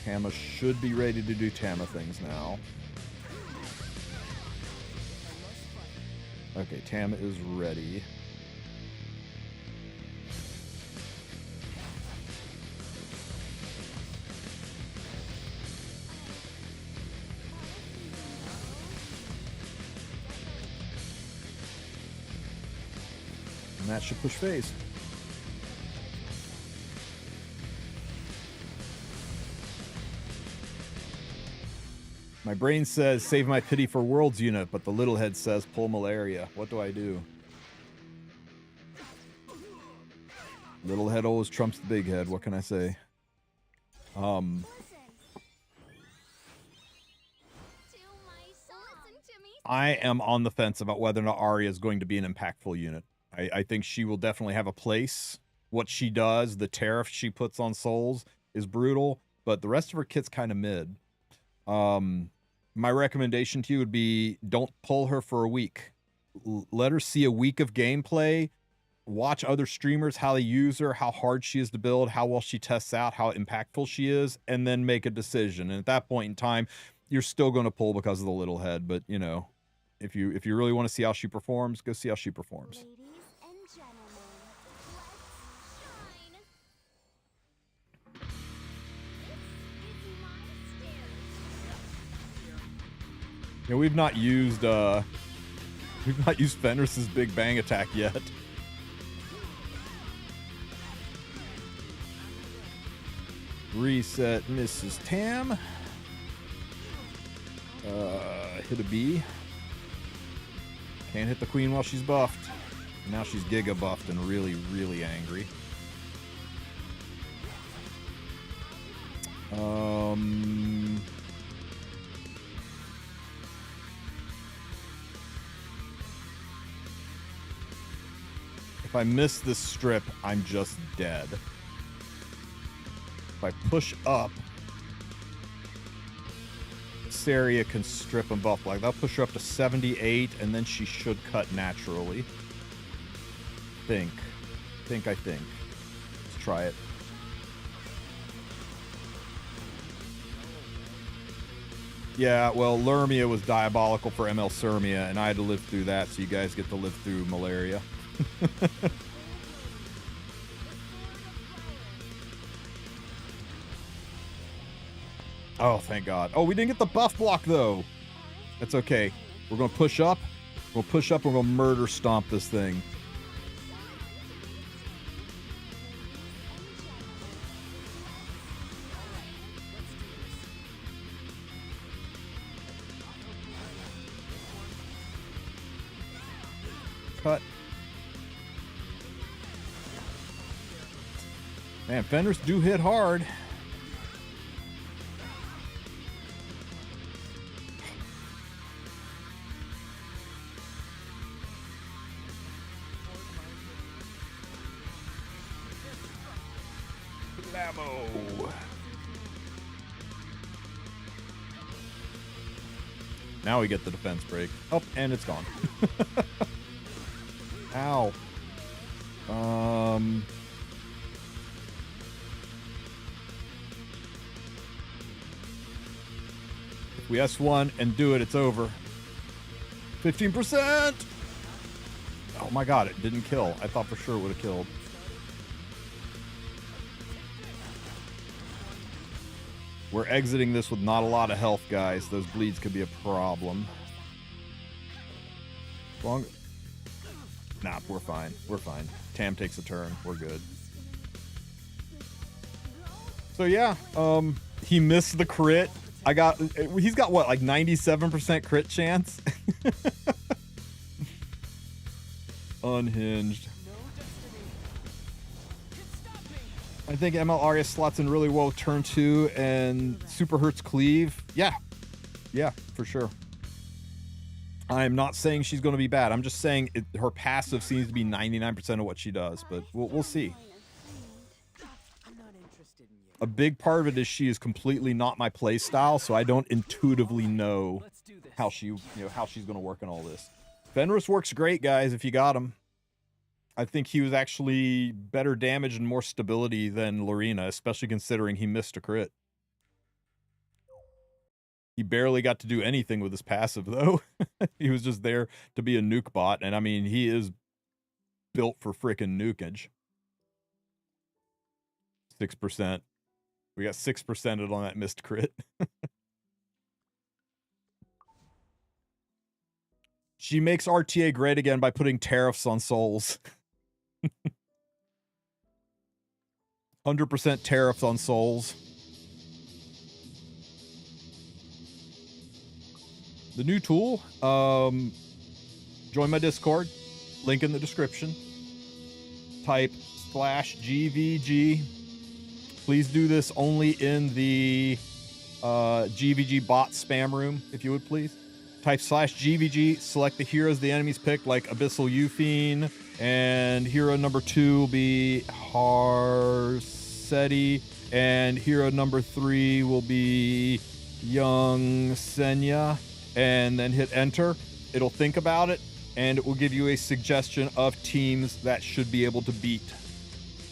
Tama should be ready to do Tama things now. Okay, Tama is ready. And that should push phase. My brain says save my pity for worlds unit, but the little head says pull malaria. What do I do? Little head always trumps the big head. What can I say? I am on the fence about whether or not Arya is going to be an impactful unit. I think she will definitely have a place. What she does, the tariff she puts on souls is brutal, but the rest of her kit's kind of mid. My recommendation to you would be don't pull her for a week. Let her see a week of gameplay. Watch other streamers, how they use her, how hard she is to build, how well she tests out, how impactful she is, and then make a decision. And at that point in time, you're still going to pull because of the little head. But, you know, if you really want to see how she performs, go see how she performs. Yeah, we've not used Fenris's Big Bang attack yet. Reset Mrs. Tam. Hit a B. Can't hit the queen while she's buffed. Now she's giga buffed and really, really angry. If I miss this strip, I'm just dead. If I push up, Etheria can strip and buff. Like, that'll push her up to 78, and then she should cut naturally. I think. Let's try it. Yeah, well, Lermia was diabolical for ML Sirmia, and I had to live through that, so you guys get to live through malaria. Oh, thank God. Oh, we didn't get the buff block, though. That's okay. We're going to push up. We'll push up and we'll murder stomp this thing. Cut. Man, Fenders do hit hard. Now we get the defense break. Oh, and it's gone. Ow. If we S1 and do it, it's over. 15%! Oh my God, it didn't kill. I thought for sure it would have killed. We're exiting this with not a lot of health, guys. Those bleeds could be a problem. Long. Nah, we're fine. We're fine. Tam takes a turn. We're good. So yeah, he missed the crit. He's got what, like 97% crit chance? Unhinged. I think ML Arya slots in really well with turn 2 and super hurts cleave. Yeah. Yeah, for sure. I'm not saying she's going to be bad. I'm just saying her passive seems to be 99% of what she does, but we'll see. A big part of it is she is completely not my play style, so I don't intuitively know how she's going to work in all this. Fenris works great, guys, if you got him. I think he was actually better damage and more stability than Lorena, especially considering he missed a crit. He barely got to do anything with his passive, though. He was just there to be a nuke bot, and I mean, he is built for frickin' nukage. 6%. We got 6%ed on that missed crit. She makes RTA great again by putting tariffs on souls. 100% tariffs on souls. The new tool, join my Discord, link in the description. Type /GVG. Please do this only in the GVG bot spam room, if you would please. Type /GVG, select the heroes the enemies picked, like Abyssal Euphine, and hero number 2 will be Harseti, and hero number 3 will be Young Senya, and then hit enter. It'll think about it, and it will give you a suggestion of teams that should be able to beat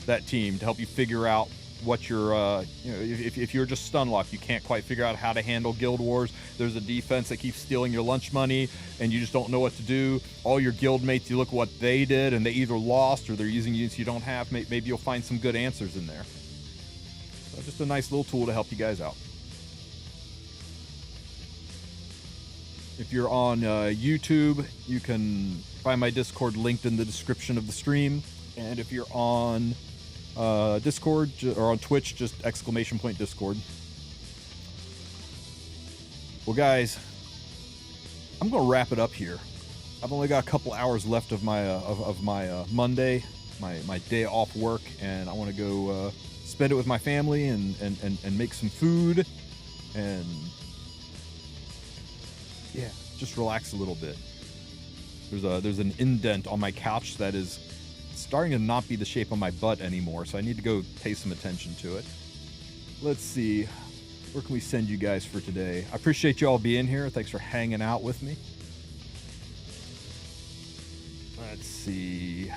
that team to help you figure out what your, if you're just stun locked, you can't quite figure out how to handle guild wars. There's a defense that keeps stealing your lunch money and you just don't know what to do. All your guild mates, you look what they did and they either lost or they're using units you don't have. Maybe you'll find some good answers in there. So just a nice little tool to help you guys out. If you're on YouTube, you can find my Discord linked in the description of the stream. And if you're on Discord or on Twitch, just !Discord. Well, guys, I'm gonna wrap it up here. I've only got a couple hours left of my Monday, my day off work, and I want to go spend it with my family and make some food and yeah, just relax a little bit. There's an indent on my couch that is starting to not be the shape of my butt anymore, so I need to go pay some attention to it. Let's see, where can we send you guys for today? I appreciate you all being here. Thanks for hanging out with me. Let's see.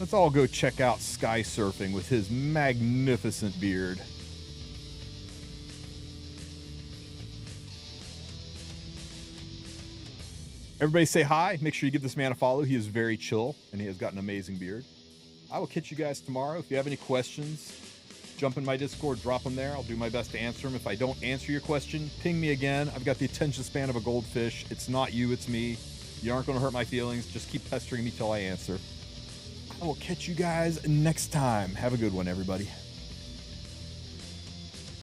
Let's all go check out Sky Surfing with his magnificent beard. Everybody say hi. Make sure you give this man a follow. He is very chill, and he has got an amazing beard. I will catch you guys tomorrow. If you have any questions, jump in my Discord, drop them there. I'll do my best to answer them. If I don't answer your question, ping me again. I've got the attention span of a goldfish. It's not you, it's me. You aren't going to hurt my feelings. Just keep pestering me till I answer. I will catch you guys next time. Have a good one, everybody.